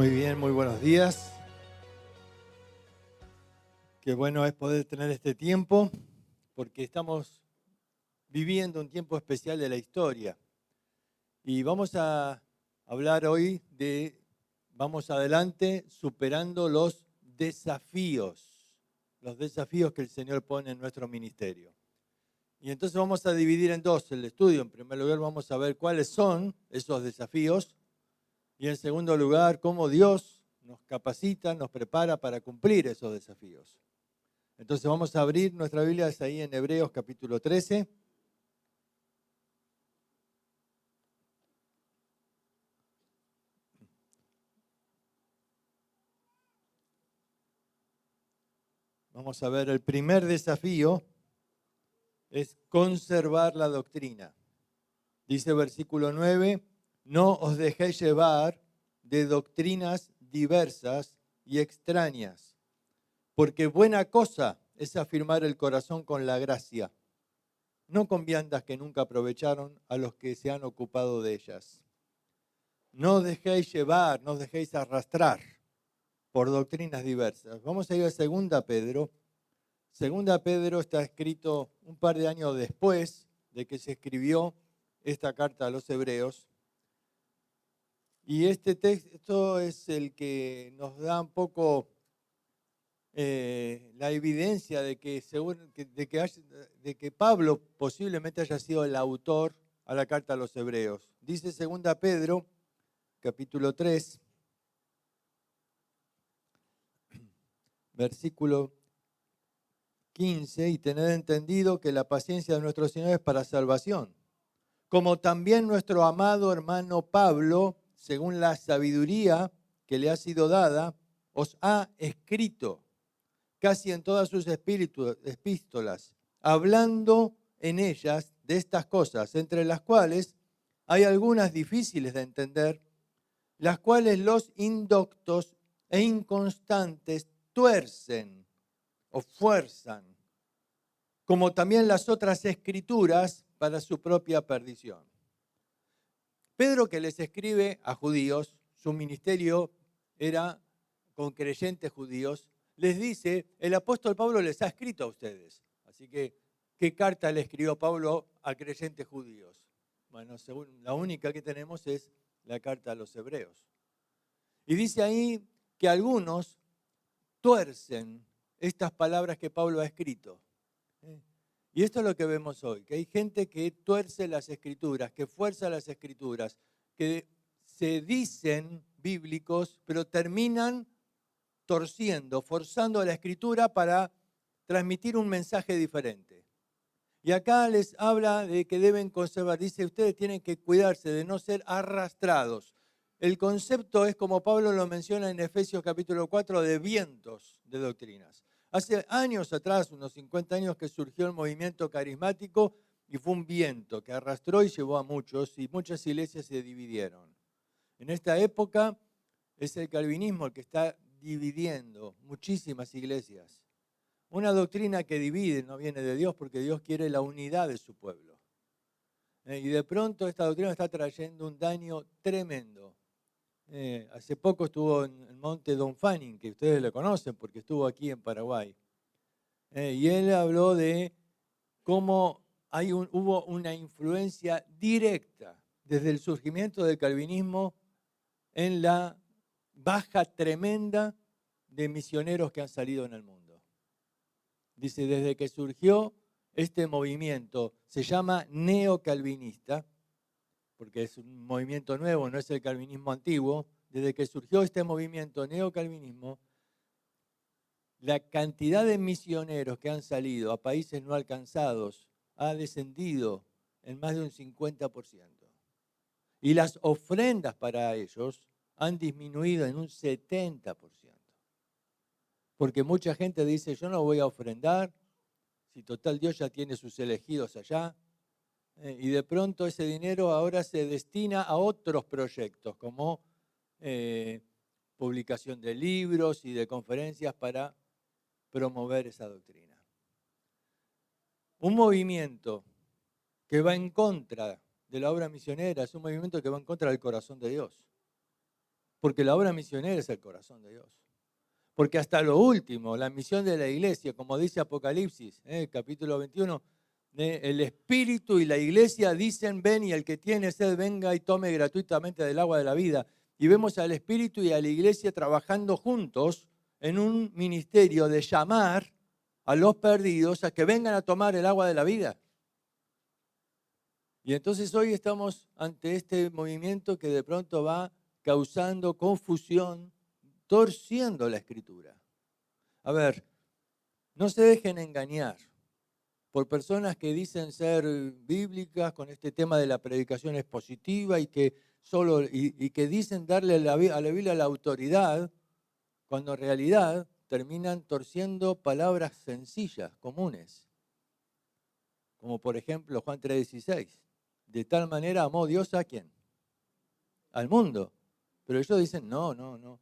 Muy bien, muy buenos días. Qué bueno es poder tener este tiempo, porque estamos viviendo un tiempo especial de la historia. Y vamos a hablar hoy vamos adelante, superando los desafíos que el Señor pone en nuestro ministerio. Y entonces vamos a dividir en dos el estudio. En primer lugar, vamos a ver cuáles son esos desafíos. Y en segundo lugar, cómo Dios nos capacita, nos prepara para cumplir esos desafíos. Entonces vamos a abrir nuestra Biblia, es ahí en Hebreos capítulo 13. Vamos a ver, el primer desafío es conservar la doctrina. Dice versículo 9, no os dejéis llevar de doctrinas diversas y extrañas, porque buena cosa es afirmar el corazón con la gracia, no con viandas que nunca aprovecharon a los que se han ocupado de ellas. No os dejéis llevar, no os dejéis arrastrar por doctrinas diversas. Vamos a ir a 2 Pedro. 2 Pedro está escrito un par de años después de que se escribió esta carta a los hebreos. Y este texto es el que nos da un poco la evidencia de que Pablo posiblemente haya sido el autor a la carta a los hebreos. Dice 2 Pedro, capítulo 3, versículo 15, y tened entendido que la paciencia de nuestro Señor es para salvación, como también nuestro amado hermano Pablo, según la sabiduría que le ha sido dada, os ha escrito casi en todas sus epístolas, hablando en ellas de estas cosas, entre las cuales hay algunas difíciles de entender, las cuales los indoctos e inconstantes tuercen o fuerzan, como también las otras escrituras para su propia perdición. Pedro, que les escribe a judíos, su ministerio era con creyentes judíos, les dice, el apóstol Pablo les ha escrito a ustedes. Así que, ¿qué carta le escribió Pablo a creyentes judíos? Bueno, según la única que tenemos es la carta a los hebreos. Y dice ahí que algunos tuercen estas palabras que Pablo ha escrito. Y esto es lo que vemos hoy, que hay gente que tuerce las escrituras, que fuerza las escrituras, que se dicen bíblicos, pero terminan torciendo, forzando la escritura para transmitir un mensaje diferente. Y acá les habla de que deben conservar, dice, ustedes tienen que cuidarse de no ser arrastrados. El concepto es, como Pablo lo menciona en Efesios capítulo 4, de vientos de doctrinas. Hace años atrás, unos 50 años, que surgió el movimiento carismático y fue un viento que arrastró y llevó a muchos, y muchas iglesias se dividieron. En esta época es el calvinismo el que está dividiendo muchísimas iglesias. Una doctrina que divide no viene de Dios, porque Dios quiere la unidad de su pueblo. Y de pronto esta doctrina está trayendo un daño tremendo. Hace poco estuvo en el monte Don Fanning, que ustedes lo conocen porque estuvo aquí en Paraguay. Y él habló de cómo hubo una influencia directa desde el surgimiento del calvinismo en la baja tremenda de misioneros que han salido en el mundo. Dice, desde que surgió este movimiento, se llama neocalvinista, porque es un movimiento nuevo, no es el calvinismo antiguo. Desde que surgió este movimiento neocalvinismo, la cantidad de misioneros que han salido a países no alcanzados ha descendido en más de un 50%. Y las ofrendas para ellos han disminuido en un 70%. Porque mucha gente dice, yo no voy a ofrendar, si total Dios ya tiene sus elegidos allá. Y de pronto ese dinero ahora se destina a otros proyectos, como publicación de libros y de conferencias para promover esa doctrina. Un movimiento que va en contra de la obra misionera es un movimiento que va en contra del corazón de Dios. Porque la obra misionera es el corazón de Dios. Porque hasta lo último, la misión de la iglesia, como dice Apocalipsis, capítulo 21, el Espíritu y la iglesia dicen, ven y el que tiene sed venga y tome gratuitamente del agua de la vida. Y vemos al Espíritu y a la iglesia trabajando juntos en un ministerio de llamar a los perdidos a que vengan a tomar el agua de la vida. Y entonces hoy estamos ante este movimiento que de pronto va causando confusión, torciendo la Escritura. A ver, no se dejen engañar por personas que dicen ser bíblicas con este tema de la predicación expositiva y que dicen darle a la Biblia la autoridad, cuando en realidad terminan torciendo palabras sencillas, comunes. Como por ejemplo Juan 3:16. De tal manera amó Dios ¿a quién? Al mundo. Pero ellos dicen, no.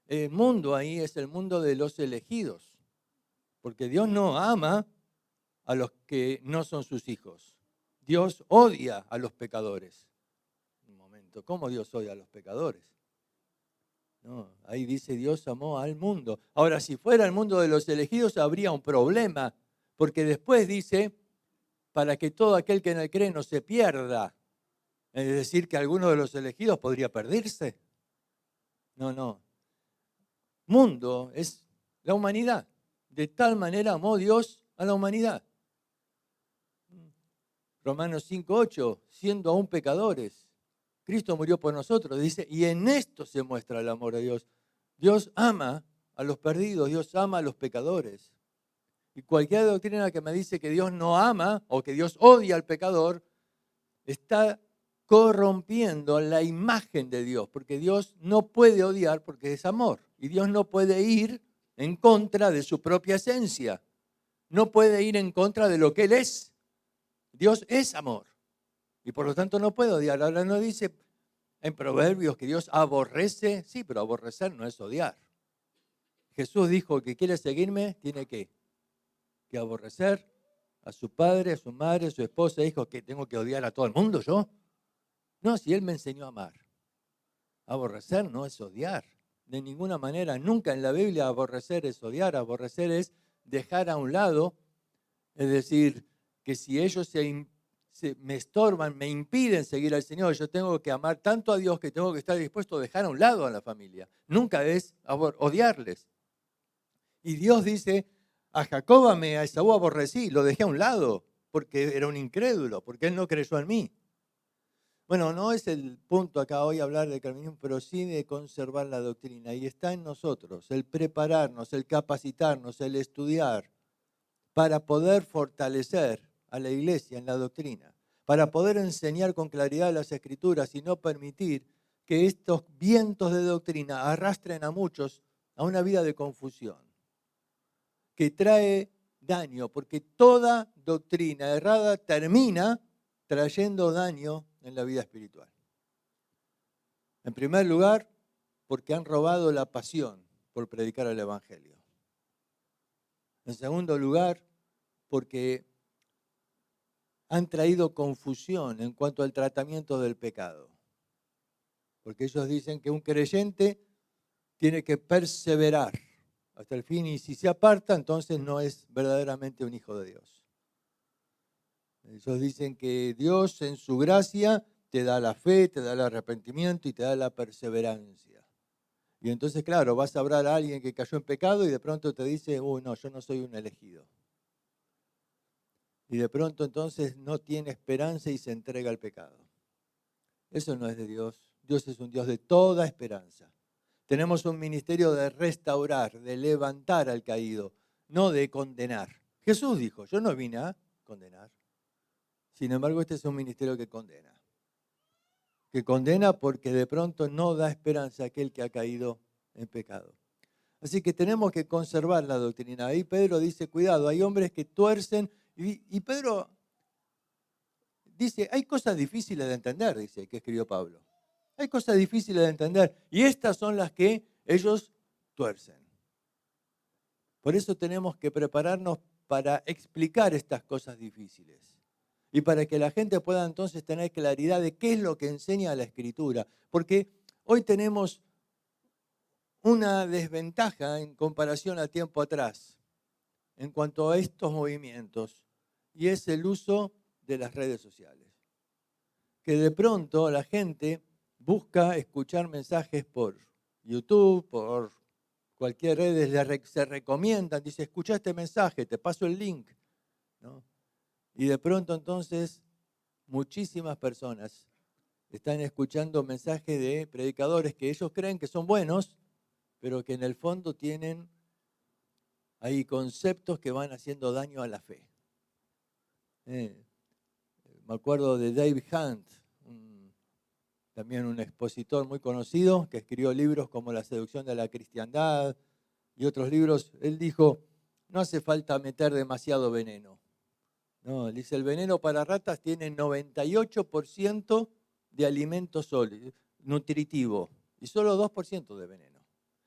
El mundo ahí es el mundo de los elegidos. Porque Dios no ama a los que no son sus hijos. Dios odia a los pecadores. Un momento, ¿cómo Dios odia a los pecadores? No, ahí dice Dios amó al mundo. Ahora, si fuera el mundo de los elegidos, habría un problema. Porque después dice, para que todo aquel que en él cree no se pierda. Es decir, que alguno de los elegidos podría perderse. No. Mundo es la humanidad. De tal manera amó Dios a la humanidad. Romanos 5:8, siendo aún pecadores, Cristo murió por nosotros, dice, y en esto se muestra el amor de Dios. Dios ama a los perdidos, Dios ama a los pecadores. Y cualquier doctrina que me dice que Dios no ama o que Dios odia al pecador, está corrompiendo la imagen de Dios, porque Dios no puede odiar porque es amor. Y Dios no puede ir en contra de su propia esencia. No puede ir en contra de lo que Él es. Dios es amor. Y por lo tanto no puede odiar. Ahora no dice en Proverbios que Dios aborrece. Sí, pero aborrecer no es odiar. Jesús dijo que quiere seguirme, tiene que aborrecer a su padre, a su madre, a su esposa. Dijo que tengo que odiar a todo el mundo yo. No, si Él me enseñó a amar. Aborrecer no es odiar. De ninguna manera, nunca en la Biblia aborrecer es odiar. Aborrecer es dejar a un lado. Es decir, que si ellos me estorban, me impiden seguir al Señor, yo tengo que amar tanto a Dios que tengo que estar dispuesto a dejar a un lado a la familia. Nunca es odiarles. Y Dios dice, a Jacob amé, a Esaú aborrecí, lo dejé a un lado porque era un incrédulo, porque él no creyó en mí. Bueno, no es el punto acá hoy hablar de calvinismo, pero sí de conservar la doctrina. Y está en nosotros el prepararnos, el capacitarnos, el estudiar para poder fortalecer a la iglesia en la doctrina, para poder enseñar con claridad las Escrituras y no permitir que estos vientos de doctrina arrastren a muchos a una vida de confusión, que trae daño, porque toda doctrina errada termina trayendo daño en la vida espiritual. En primer lugar, porque han robado la pasión por predicar el Evangelio. En segundo lugar, porque han traído confusión en cuanto al tratamiento del pecado. Porque ellos dicen que un creyente tiene que perseverar hasta el fin y si se aparta, entonces no es verdaderamente un hijo de Dios. Ellos dicen que Dios en su gracia te da la fe, te da el arrepentimiento y te da la perseverancia. Y entonces, claro, vas a hablar a alguien que cayó en pecado y de pronto te dice, no, yo no soy un elegido. Y de pronto entonces no tiene esperanza y se entrega al pecado. Eso no es de Dios. Dios es un Dios de toda esperanza. Tenemos un ministerio de restaurar, de levantar al caído, no de condenar. Jesús dijo, yo no vine a condenar. Sin embargo, este es un ministerio que condena. Que condena porque de pronto no da esperanza a aquel que ha caído en pecado. Así que tenemos que conservar la doctrina. Ahí Pedro dice, cuidado, hay hombres que tuercen. Y Pedro dice, hay cosas difíciles de entender, dice, que escribió Pablo. Hay cosas difíciles de entender. Y estas son las que ellos tuercen. Por eso tenemos que prepararnos para explicar estas cosas difíciles. Y para que la gente pueda entonces tener claridad de qué es lo que enseña la Escritura. Porque hoy tenemos una desventaja en comparación a tiempo atrás en cuanto a estos movimientos, y es el uso de las redes sociales. Que de pronto la gente busca escuchar mensajes por YouTube, por cualquier red, se recomiendan, dice, escucha este mensaje, te paso el link, ¿no? Y de pronto entonces muchísimas personas están escuchando mensajes de predicadores que ellos creen que son buenos, pero que en el fondo tienen ahí conceptos que van haciendo daño a la fe. Me acuerdo de David Hunt, también un expositor muy conocido, que escribió libros como La seducción de la cristiandad y otros libros. Él dijo, no hace falta meter demasiado veneno. No, dice, el veneno para ratas tiene 98% de alimento sólido, nutritivo, y solo 2% de veneno.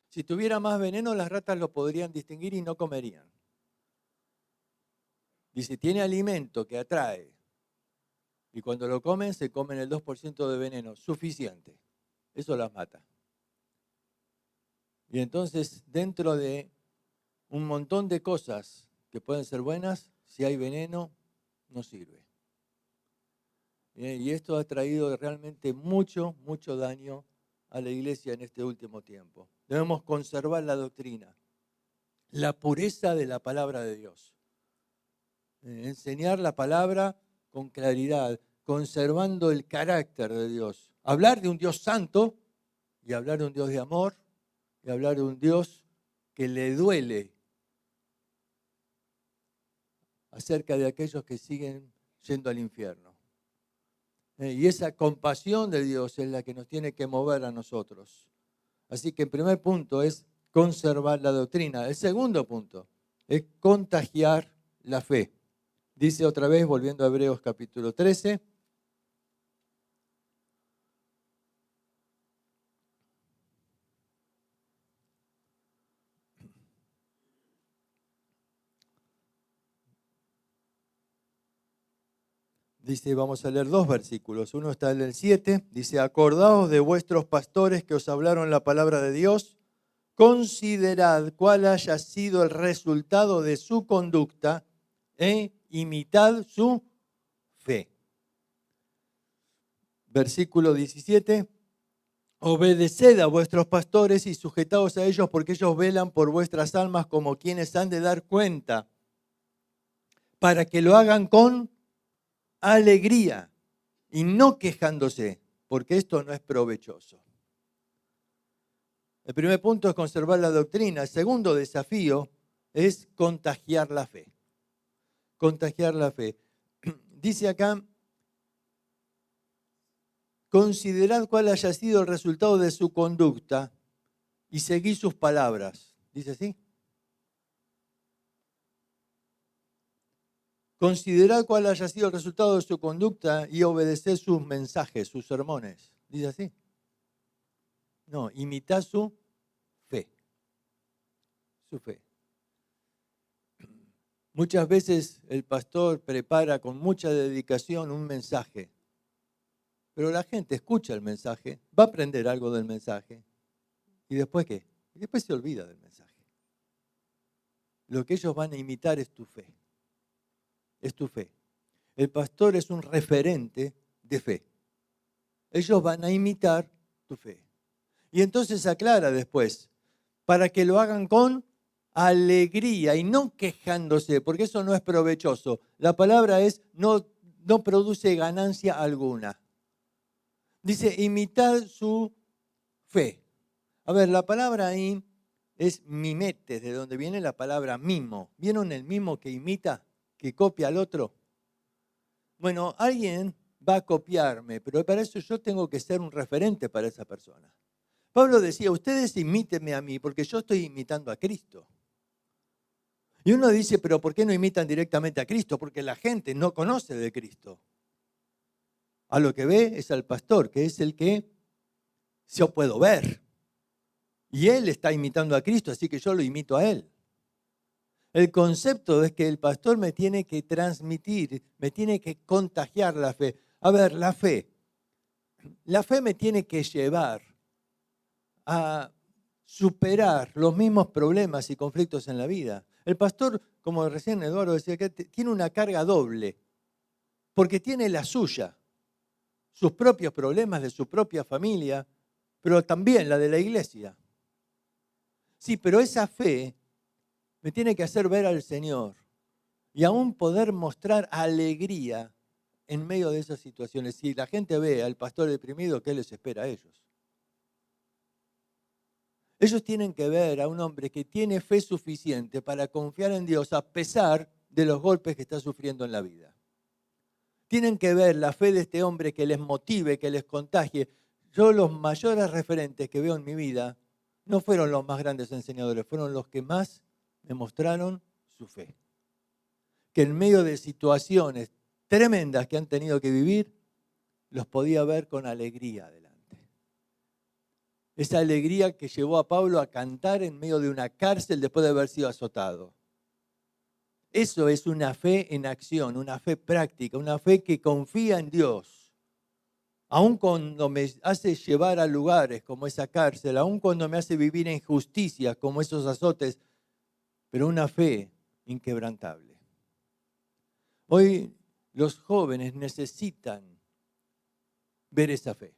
Si tuviera más veneno, las ratas lo podrían distinguir y no comerían. Dice, tiene alimento que atrae, y cuando lo comen, se comen el 2% de veneno, suficiente. Eso las mata. Y entonces, dentro de un montón de cosas que pueden ser buenas, si hay veneno, no sirve. Y esto ha traído realmente mucho daño a la iglesia en este último tiempo. Debemos conservar la doctrina, la pureza de la palabra de Dios. Enseñar la palabra con claridad, conservando el carácter de Dios. Hablar de un Dios santo y hablar de un Dios de amor y hablar de un Dios que le duele acerca de aquellos que siguen yendo al infierno. Y esa compasión de Dios es la que nos tiene que mover a nosotros. Así que el primer punto es conservar la doctrina. El segundo punto es contagiar la fe. Dice otra vez, volviendo a Hebreos capítulo 13. Dice, vamos a leer 2 versículos. Uno está en el 7. Dice, acordaos de vuestros pastores que os hablaron la palabra de Dios. Considerad cuál haya sido el resultado de su conducta e imitad su fe. Versículo 17. Obedeced a vuestros pastores y sujetaos a ellos porque ellos velan por vuestras almas como quienes han de dar cuenta, para que lo hagan con alegría y no quejándose, porque esto no es provechoso. El primer punto es conservar la doctrina. El segundo desafío es contagiar la fe. Contagiar la fe. Dice acá, considerad cuál haya sido el resultado de su conducta y seguid sus palabras. ¿Dice así? Considerad cuál haya sido el resultado de su conducta y obedeced sus mensajes, sus sermones. ¿Dice así? No, imitad su fe. Su fe. Muchas veces el pastor prepara con mucha dedicación un mensaje, pero la gente escucha el mensaje, va a aprender algo del mensaje, ¿y después qué? Y después se olvida del mensaje. Lo que ellos van a imitar es tu fe. Es tu fe. El pastor es un referente de fe. Ellos van a imitar tu fe. Y entonces aclara después, para que lo hagan con alegría y no quejándose, porque eso no es provechoso. La palabra es no produce ganancia alguna. Dice, imitad su fe. A ver, la palabra ahí es mimetes, de donde viene la palabra mimo. ¿Vieron el mimo que imita, que copia al otro? Bueno, alguien va a copiarme, pero para eso yo tengo que ser un referente para esa persona. Pablo decía, ustedes imítenme a mí, porque yo estoy imitando a Cristo. Y uno dice, pero ¿por qué no imitan directamente a Cristo? Porque la gente no conoce de Cristo. A lo que ve es al pastor, que es el que yo puedo ver. Y él está imitando a Cristo, así que yo lo imito a él. El concepto es que el pastor me tiene que transmitir, me tiene que contagiar la fe. A ver, la fe. La fe me tiene que llevar a superar los mismos problemas y conflictos en la vida. El pastor, como recién Eduardo decía, que tiene una carga doble, porque tiene la suya, sus propios problemas de su propia familia, pero también la de la iglesia. Sí, pero esa fe me tiene que hacer ver al Señor y aún poder mostrar alegría en medio de esas situaciones. Si la gente ve al pastor deprimido, ¿qué les espera a ellos? Ellos tienen que ver a un hombre que tiene fe suficiente para confiar en Dios a pesar de los golpes que está sufriendo en la vida. Tienen que ver la fe de este hombre que les motive, que les contagie. Yo los mayores referentes que veo en mi vida no fueron los más grandes enseñadores, fueron los que más me mostraron su fe. Que en medio de situaciones tremendas que han tenido que vivir, los podía ver con alegría adelante. Esa alegría que llevó a Pablo a cantar en medio de una cárcel después de haber sido azotado. Eso es una fe en acción, una fe práctica, una fe que confía en Dios. Aun cuando me hace llevar a lugares como esa cárcel, aun cuando me hace vivir en injusticias como esos azotes, pero una fe inquebrantable. Hoy los jóvenes necesitan ver esa fe,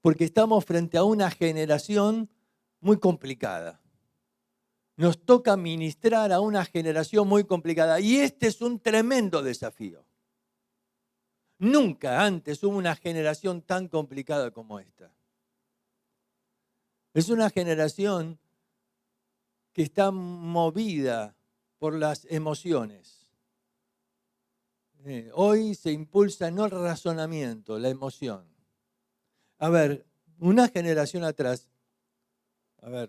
porque estamos frente a una generación muy complicada. Nos toca ministrar a una generación muy complicada y este es un tremendo desafío. Nunca antes hubo una generación tan complicada como esta. Es una generación que está movida por las emociones. Hoy se impulsa no el razonamiento, la emoción. A ver, una generación atrás,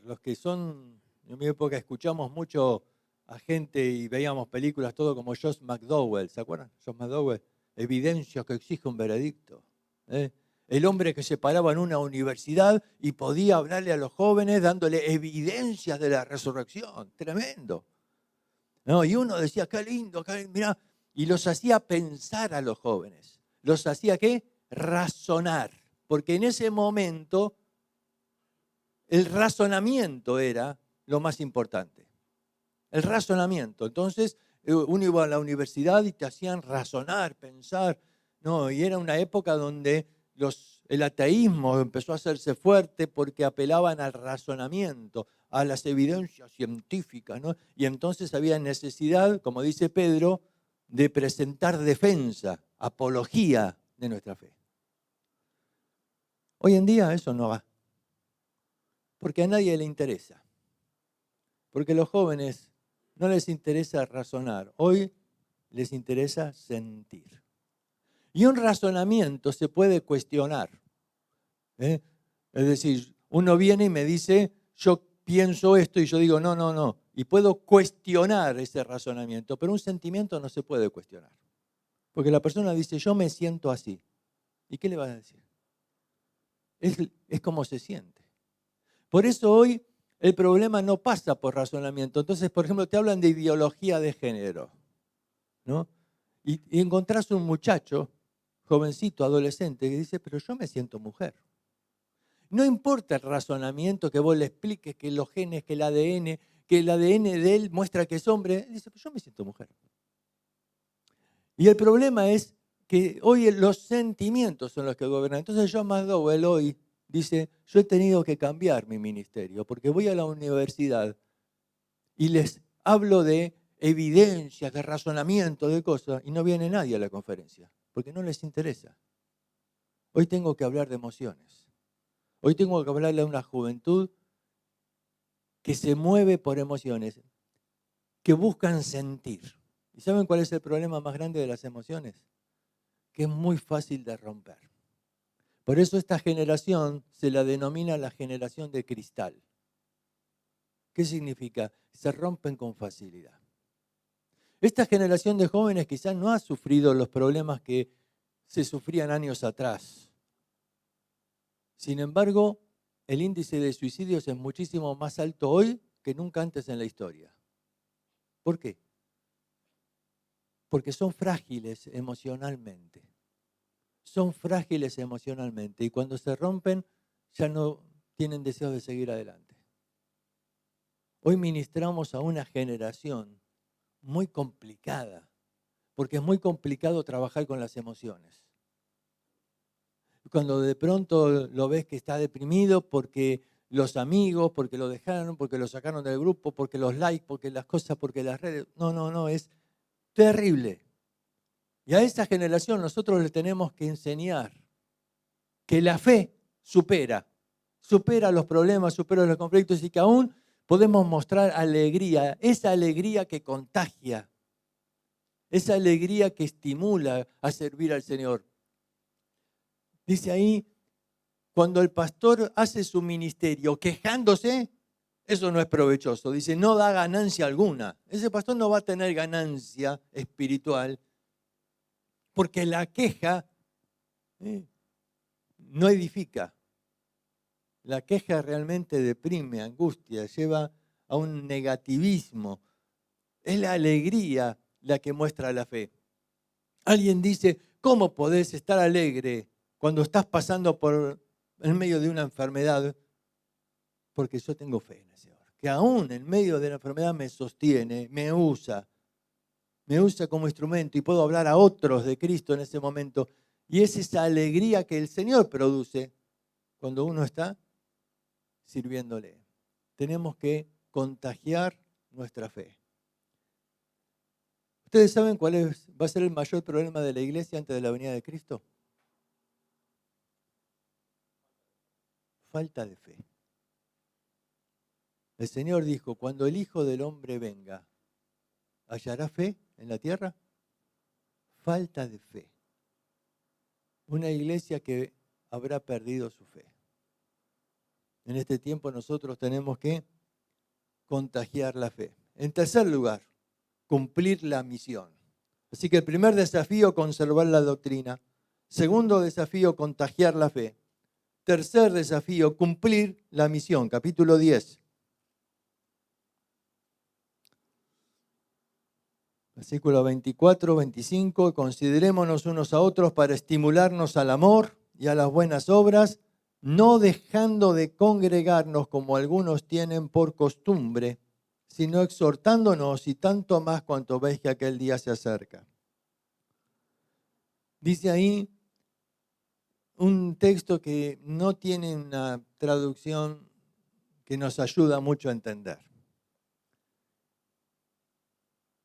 los que son, en mi época escuchamos mucho a gente y veíamos películas, todo como Josh McDowell, ¿se acuerdan? Josh McDowell, evidencia que exige un veredicto. El hombre que se paraba en una universidad y podía hablarle a los jóvenes dándole evidencias de la resurrección, tremendo. ¿No? Y uno decía, qué lindo, mirá, y los hacía pensar a los jóvenes. ¿Los hacía qué? Razonar. Porque en ese momento el razonamiento era lo más importante. El razonamiento. Entonces uno iba a la universidad y te hacían razonar, pensar. No, y era una época donde el ateísmo empezó a hacerse fuerte porque apelaban al razonamiento, a las evidencias científicas, ¿no? Y entonces había necesidad, como dice Pedro, de presentar defensa, apología de nuestra fe. Hoy en día eso no va, porque a nadie le interesa, porque a los jóvenes no les interesa razonar, hoy les interesa sentir. Y un razonamiento se puede cuestionar. Es decir, uno viene y me dice, yo pienso esto y yo digo, no. Y puedo cuestionar ese razonamiento, pero un sentimiento no se puede cuestionar. Porque la persona dice, yo me siento así. ¿Y qué le vas a decir? Es como se siente. Por eso hoy el problema no pasa por razonamiento. Entonces, por ejemplo, te hablan de ideología de género, ¿no? Y encontrás un muchacho, jovencito, adolescente, que dice, pero yo me siento mujer. No importa el razonamiento que vos le expliques, que los genes, que el ADN de él muestra que es hombre. Él dice, pero yo me siento mujer. Y el problema es que hoy los sentimientos son los que gobiernan. Entonces John McDowell hoy dice, yo he tenido que cambiar mi ministerio porque voy a la universidad y les hablo de evidencias, de razonamiento, de cosas, y no viene nadie a la conferencia porque no les interesa. Hoy tengo que hablar de emociones. Hoy tengo que hablarle a una juventud que se mueve por emociones, que buscan sentir. ¿Y saben cuál es el problema más grande de las emociones? Que es muy fácil de romper. Por eso esta generación se la denomina la generación de cristal. ¿Qué significa? Se rompen con facilidad. Esta generación de jóvenes quizás no ha sufrido los problemas que se sufrían años atrás. Sin embargo, el índice de suicidios es muchísimo más alto hoy que nunca antes en la historia. ¿Por qué? Porque son frágiles emocionalmente. Son frágiles emocionalmente y cuando se rompen ya no tienen deseo de seguir adelante. Hoy ministramos a una generación muy complicada, porque es muy complicado trabajar con las emociones. Cuando de pronto lo ves que está deprimido porque los amigos, porque lo dejaron, porque lo sacaron del grupo, porque los likes, porque las cosas, porque las redes. No, es terrible. Y a esa generación nosotros le tenemos que enseñar que la fe supera los problemas, supera los conflictos y que aún podemos mostrar alegría, esa alegría que contagia, esa alegría que estimula a servir al Señor. Dice ahí, cuando el pastor hace su ministerio quejándose, eso no es provechoso. Dice, no da ganancia alguna. Ese pastor no va a tener ganancia espiritual porque la queja no edifica. La queja realmente deprime, angustia, lleva a un negativismo. Es la alegría la que muestra la fe. Alguien dice, ¿cómo podés estar alegre cuando estás pasando por en medio de una enfermedad? Porque yo tengo fe en el Señor, que aún en medio de la enfermedad me sostiene, me usa como instrumento y puedo hablar a otros de Cristo en ese momento. Y es esa alegría que el Señor produce cuando uno está sirviéndole. Tenemos que contagiar nuestra fe. ¿Ustedes saben cuál va a ser el mayor problema de la iglesia antes de la venida de Cristo? Falta de fe. El Señor dijo, cuando el Hijo del Hombre venga, ¿hallará fe en la tierra? Falta de fe. Una iglesia que habrá perdido su fe. En este tiempo nosotros tenemos que contagiar la fe. En tercer lugar, cumplir la misión. Así que el primer desafío, conservar la doctrina. Segundo desafío, contagiar la fe. Tercer desafío, cumplir la misión. Capítulo 10. Versículo 24, 25. Considerémonos unos a otros para estimularnos al amor y a las buenas obras, no dejando de congregarnos como algunos tienen por costumbre, sino exhortándonos y tanto más cuanto veis que aquel día se acerca. Dice ahí un texto que no tiene una traducción que nos ayuda mucho a entender.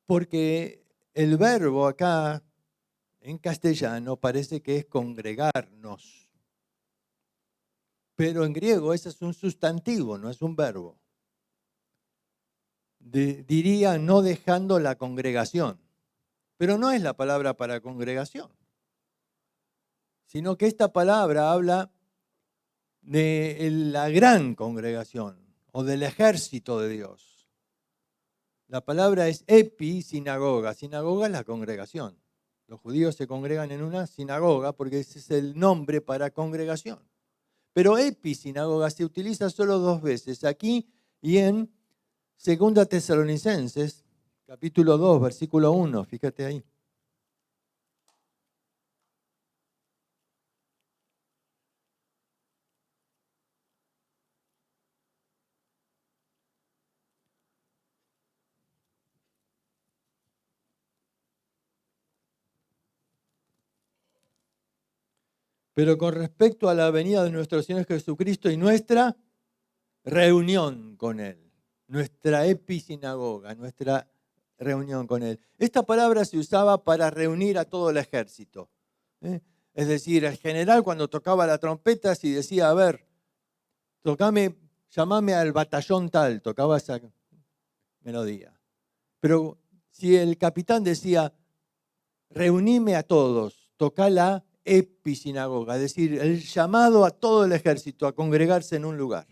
Porque el verbo acá en castellano parece que es congregarnos. Pero en griego ese es un sustantivo, no es un verbo. Diría no dejando la congregación. Pero no es la palabra para congregación, sino que esta palabra habla de la gran congregación o del ejército de Dios. La palabra es episinagoga. Sinagoga es la congregación. Los judíos se congregan en una sinagoga porque ese es el nombre para congregación. Pero episinagoga se utiliza solo 2 veces, aquí y en 2 Tesalonicenses, capítulo 2, versículo 1, fíjate ahí. Pero con respecto a la venida de nuestro Señor Jesucristo y nuestra reunión con Él, nuestra episinagoga, nuestra reunión con Él. Esta palabra se usaba para reunir a todo el ejército. Es decir, el general cuando tocaba la trompeta, si decía, a ver, llamame al batallón tal, tocaba esa melodía. Pero si el capitán decía, reunime a todos, toca la episinagoga, es decir, el llamado a todo el ejército a congregarse en un lugar.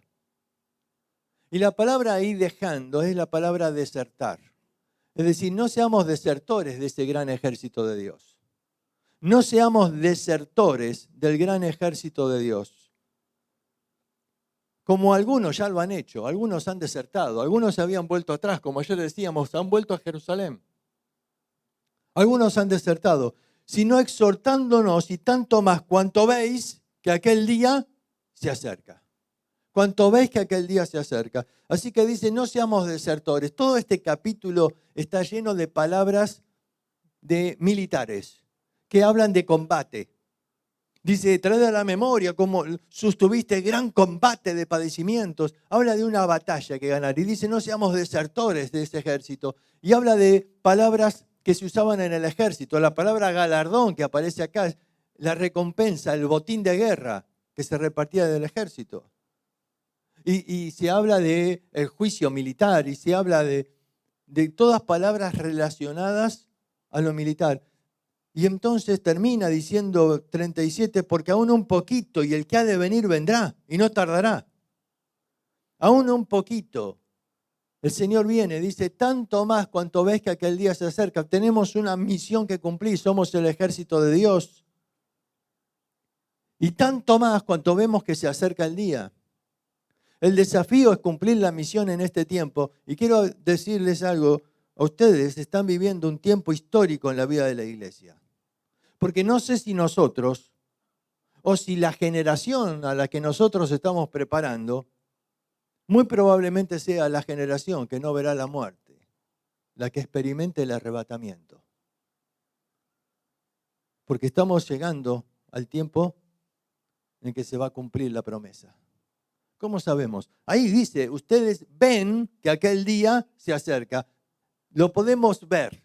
Y la palabra ahí dejando es la palabra desertar. Es decir, no seamos desertores de ese gran ejército de Dios. No seamos desertores del gran ejército de Dios. Como algunos ya lo han hecho, algunos han desertado, algunos se habían vuelto atrás, como ayer decíamos, han vuelto a Jerusalén. Algunos han desertado, sino exhortándonos y tanto más cuanto veis que aquel día se acerca. cuanto veis que aquel día se acerca. Así que dice, no seamos desertores. Todo este capítulo está lleno de palabras de militares que hablan de combate. Dice, traed a la memoria cómo sostuviste gran combate de padecimientos. Habla de una batalla que ganar. Y dice, no seamos desertores de ese ejército. Y habla de palabras que se usaban en el ejército. La palabra galardón que aparece acá, la recompensa, el botín de guerra que se repartía del ejército. Y se habla del juicio militar y se habla de todas palabras relacionadas a lo militar. Y entonces termina diciendo 37, porque aún un poquito y el que ha de venir vendrá y no tardará. Aún un poquito. El Señor viene, dice, tanto más cuanto ves que aquel día se acerca. Tenemos una misión que cumplir, somos el ejército de Dios. Y tanto más cuanto vemos que se acerca el día. El desafío es cumplir la misión en este tiempo. Y quiero decirles algo, a ustedes están viviendo un tiempo histórico en la vida de la iglesia. Porque no sé si nosotros, o si la generación a la que nosotros estamos preparando, muy probablemente sea la generación que no verá la muerte, la que experimente el arrebatamiento. Porque estamos llegando al tiempo en que se va a cumplir la promesa. ¿Cómo sabemos? Ahí dice, ustedes ven que aquel día se acerca. Lo podemos ver.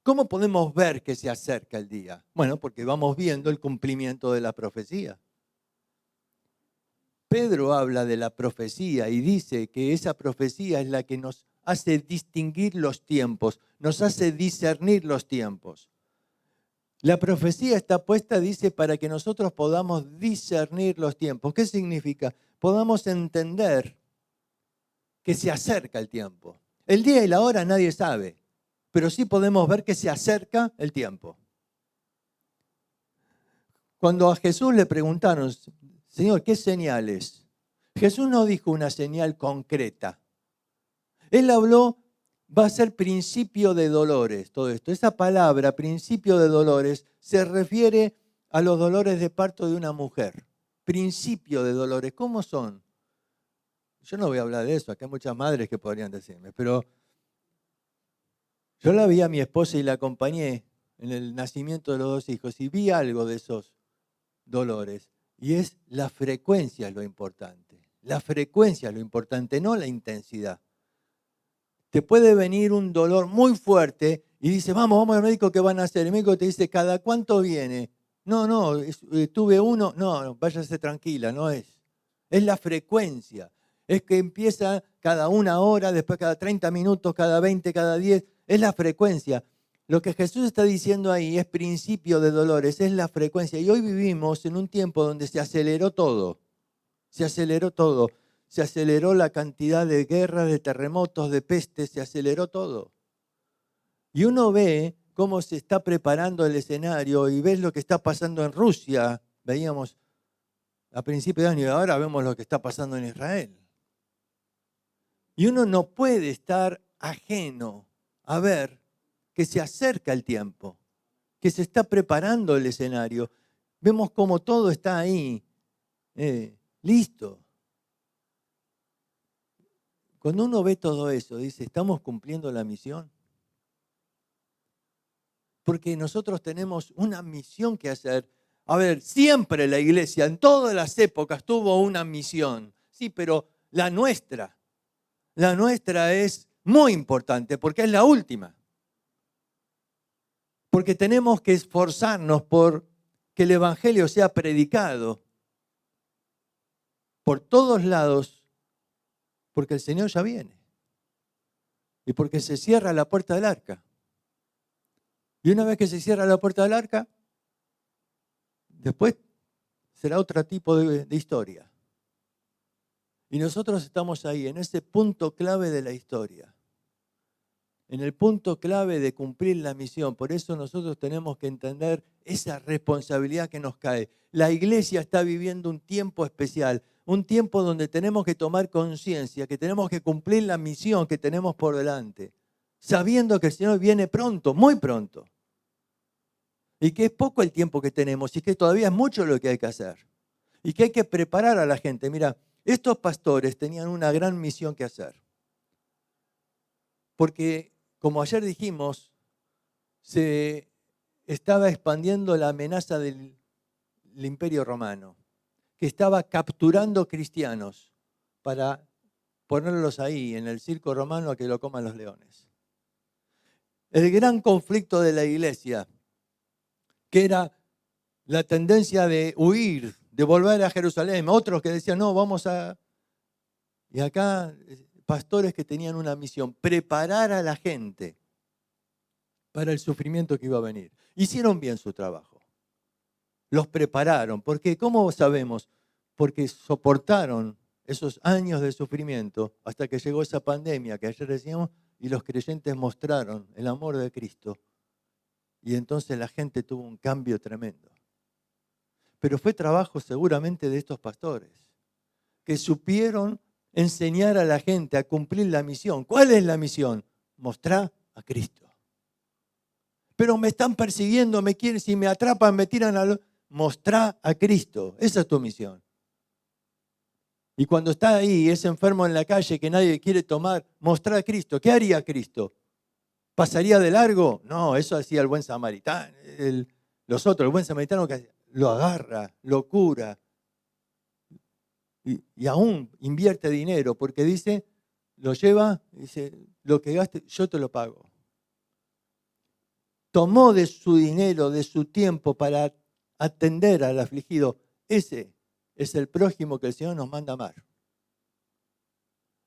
¿Cómo podemos ver que se acerca el día? Bueno, porque vamos viendo el cumplimiento de la profecía. Pedro habla de la profecía y dice que esa profecía es la que nos hace distinguir los tiempos, nos hace discernir los tiempos. La profecía está puesta, dice, para que nosotros podamos discernir los tiempos. ¿Qué significa? Podamos entender que se acerca el tiempo. El día y la hora nadie sabe, pero sí podemos ver que se acerca el tiempo. Cuando a Jesús le preguntaron, Señor, ¿qué señales? Jesús no dijo una señal concreta. Él habló, va a ser principio de dolores, todo esto. Esa palabra, principio de dolores, se refiere a los dolores de parto de una mujer. Principio de dolores, ¿cómo son? Yo no voy a hablar de eso, acá hay muchas madres que podrían decirme, pero yo la vi a mi esposa y la acompañé en el nacimiento de los dos hijos y vi algo de esos dolores. Y es la frecuencia lo importante. La frecuencia es lo importante, no la intensidad. Te puede venir un dolor muy fuerte y dice, vamos al médico, ¿qué van a hacer? El médico te dice, ¿cada cuánto viene? No, tuve uno. No, váyase tranquila, no es. Es la frecuencia. Es que empieza cada 1 hora, después cada 30 minutos, cada 20, cada 10. Es la frecuencia. Lo que Jesús está diciendo ahí es principio de dolores, es la frecuencia. Y hoy vivimos en un tiempo donde se aceleró todo. Se aceleró todo. Se aceleró la cantidad de guerras, de terremotos, de pestes, se aceleró todo. Y uno ve cómo se está preparando el escenario y ves lo que está pasando en Rusia. Veíamos a principios de año y ahora vemos lo que está pasando en Israel. Y uno no puede estar ajeno a ver que se acerca el tiempo, que se está preparando el escenario. Vemos cómo todo está ahí, listo. Cuando uno ve todo eso, dice, ¿estamos cumpliendo la misión? Porque nosotros tenemos una misión que hacer. A ver, siempre la iglesia, en todas las épocas, tuvo una misión. Sí, pero la nuestra es muy importante porque es la última. Porque tenemos que esforzarnos por que el evangelio sea predicado por todos lados, porque el Señor ya viene. Y porque se cierra la puerta del arca. Y una vez que se cierra la puerta del arca, después será otro tipo de historia. Y nosotros estamos ahí, en ese punto clave de la historia. En el punto clave de cumplir la misión. Por eso nosotros tenemos que entender esa responsabilidad que nos cae. La iglesia está viviendo un tiempo especial, un tiempo donde tenemos que tomar conciencia, que tenemos que cumplir la misión que tenemos por delante, sabiendo que el Señor viene pronto, muy pronto. Y que es poco el tiempo que tenemos y que todavía es mucho lo que hay que hacer. Y que hay que preparar a la gente. Mira, Estos pastores tenían una gran misión que hacer. Porque, como ayer dijimos, se estaba expandiendo la amenaza del Imperio Romano, que estaba capturando cristianos para ponerlos ahí en el circo romano a que lo coman los leones. El gran conflicto de la iglesia, que era la tendencia de huir, de volver a Jerusalén, otros que decían, no, vamos a... Y acá, pastores que tenían una misión, preparar a la gente para el sufrimiento que iba a venir. Hicieron bien su trabajo. Los prepararon. Porque, ¿cómo sabemos? Porque soportaron esos años de sufrimiento hasta que llegó esa pandemia que ayer decíamos y los creyentes mostraron el amor de Cristo. Y entonces la gente tuvo un cambio tremendo. Pero fue trabajo seguramente de estos pastores, que supieron enseñar a la gente a cumplir la misión. ¿Cuál es la misión? Mostrar a Cristo. Pero me están persiguiendo, me quieren, si me atrapan, me tiran a... Mostrar a Cristo. Esa es tu misión. Y cuando está ahí, ese enfermo en la calle que nadie quiere tomar, mostrar a Cristo. ¿Qué haría Cristo? ¿Pasaría de largo? No, eso hacía el buen samaritano. Los otros, el buen samaritano que lo agarra, lo cura. Y aún invierte dinero porque dice, lo lleva, dice, lo que gaste, yo te lo pago. Tomó de su dinero, de su tiempo para atender al afligido. Ese es el prójimo que el Señor nos manda amar.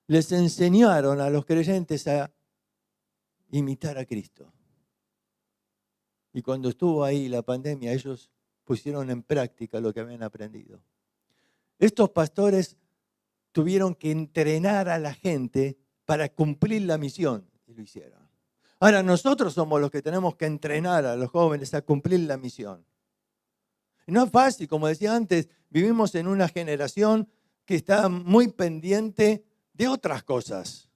Les enseñaron a los creyentes a imitar a Cristo. Y cuando estuvo ahí la pandemia, ellos pusieron en práctica lo que habían aprendido. Estos pastores tuvieron que entrenar a la gente para cumplir la misión y lo hicieron. Ahora nosotros somos los que tenemos que entrenar a los jóvenes a cumplir la misión. Y no es fácil, como decía antes, vivimos en una generación que está muy pendiente de otras cosas,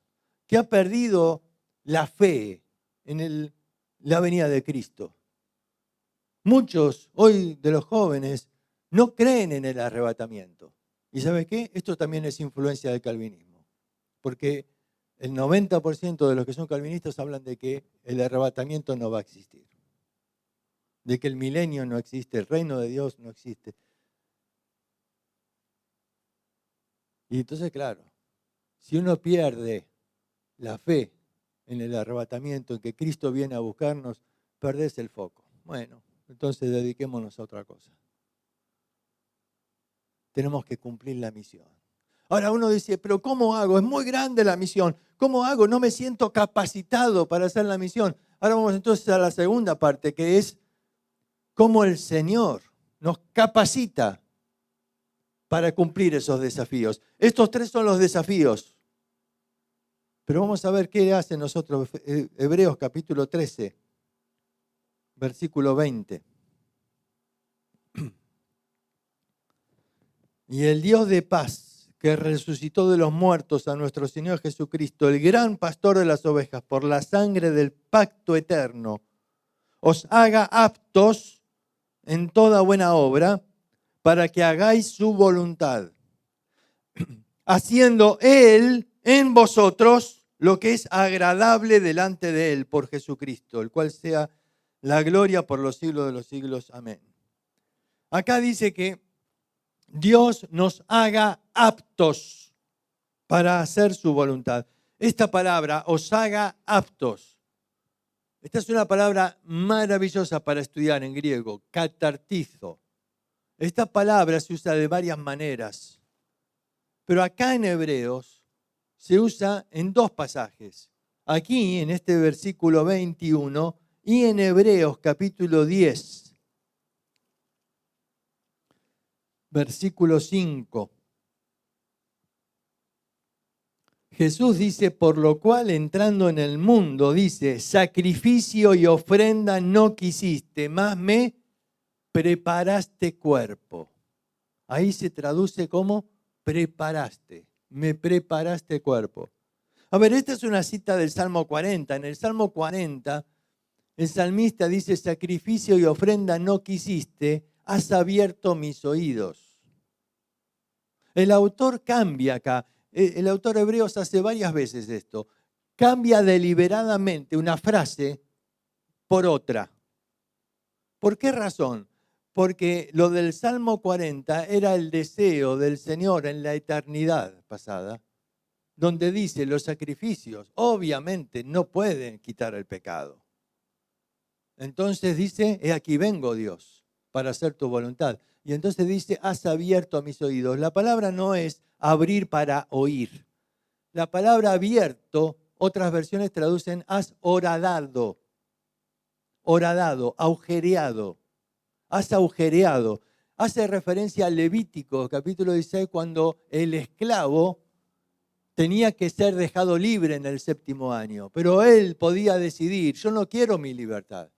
que ha perdido la fe en la venida de Cristo. Muchos hoy de los jóvenes no creen en el arrebatamiento. ¿Y sabe qué? Esto también es influencia del calvinismo. Porque el 90% de los que son calvinistas hablan de que el arrebatamiento no va a existir. De que el milenio no existe, el reino de Dios no existe. Y entonces, claro, si uno pierde la fe en el arrebatamiento, en que Cristo viene a buscarnos, perdés el foco. Bueno, entonces dediquémonos a otra cosa. Tenemos que cumplir la misión. Ahora uno dice, pero ¿cómo hago? Es muy grande la misión. ¿Cómo hago? No me siento capacitado para hacer la misión. Ahora vamos entonces a la segunda parte, que es cómo el Señor nos capacita para cumplir esos desafíos. Estos tres son los desafíos. Pero vamos a ver qué hace nosotros. Hebreos capítulo 13, versículo 20. Y el Dios de paz, que resucitó de los muertos a nuestro Señor Jesucristo, el gran pastor de las ovejas, por la sangre del pacto eterno, os haga aptos en toda buena obra, para que hagáis su voluntad, haciendo Él en vosotros lo que es agradable delante de Él por Jesucristo, el cual sea la gloria por los siglos de los siglos. Amén. Acá dice que Dios nos haga aptos para hacer su voluntad. Esta palabra, os haga aptos. Esta es una palabra maravillosa para estudiar en griego, katartizo. Esta palabra se usa de varias maneras, pero acá en Hebreos se usa en dos pasajes. Aquí, en este versículo 21, y en Hebreos capítulo 10, versículo 5. Jesús dice, por lo cual entrando en el mundo, dice, sacrificio y ofrenda no quisiste, mas me preparaste cuerpo. Ahí se traduce como preparaste, me preparaste cuerpo. A ver, esta es una cita del Salmo 40. En el Salmo 40, el salmista dice, sacrificio y ofrenda no quisiste, has abierto mis oídos. El autor cambia acá. El autor hebreo hace varias veces esto. Cambia deliberadamente una frase por otra. ¿Por qué razón? Porque lo del Salmo 40 era el deseo del Señor en la eternidad pasada, donde dice los sacrificios obviamente no pueden quitar el pecado. Entonces dice, he aquí vengo Dios para hacer tu voluntad. Y entonces dice, has abierto a mis oídos. La palabra no es abrir para oír. La palabra abierto, otras versiones traducen, has horadado, agujereado, has agujereado. Hace referencia a Levítico, capítulo 16, cuando el esclavo tenía que ser dejado libre en el 7º año. Pero él podía decidir, yo no quiero mi libertad.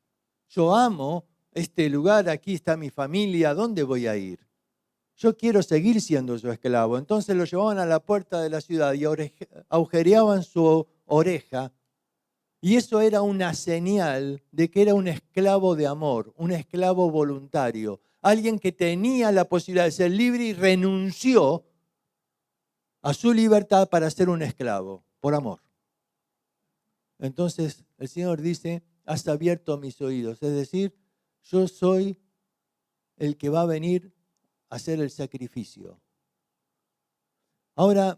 Yo amo este lugar, aquí está mi familia, ¿dónde voy a ir? Yo quiero seguir siendo su esclavo. Entonces lo llevaban a la puerta de la ciudad y agujereaban su oreja. Y eso era una señal de que era un esclavo de amor, un esclavo voluntario. Alguien que tenía la posibilidad de ser libre y renunció a su libertad para ser un esclavo, por amor. Entonces el Señor dice, has abierto mis oídos. Es decir, yo soy el que va a venir a hacer el sacrificio. Ahora,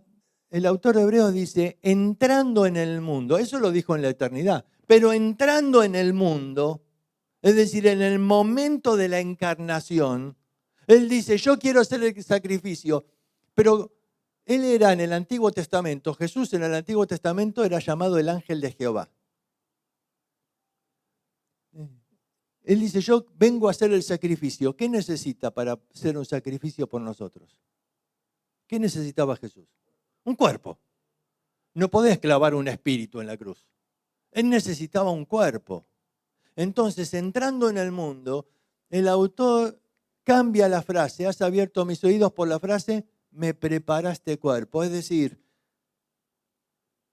el autor hebreo dice, entrando en el mundo, eso lo dijo en la eternidad, pero entrando en el mundo, es decir, en el momento de la encarnación, él dice, yo quiero hacer el sacrificio, pero él era en el Antiguo Testamento, Jesús en el Antiguo Testamento era llamado el ángel de Jehová. Él dice, yo vengo a hacer el sacrificio. ¿Qué necesita para hacer un sacrificio por nosotros? ¿Qué necesitaba Jesús? Un cuerpo. No podés clavar un espíritu en la cruz. Él necesitaba un cuerpo. Entonces, entrando en el mundo, el autor cambia la frase, has abierto mis oídos por la frase, me preparaste cuerpo. Es decir,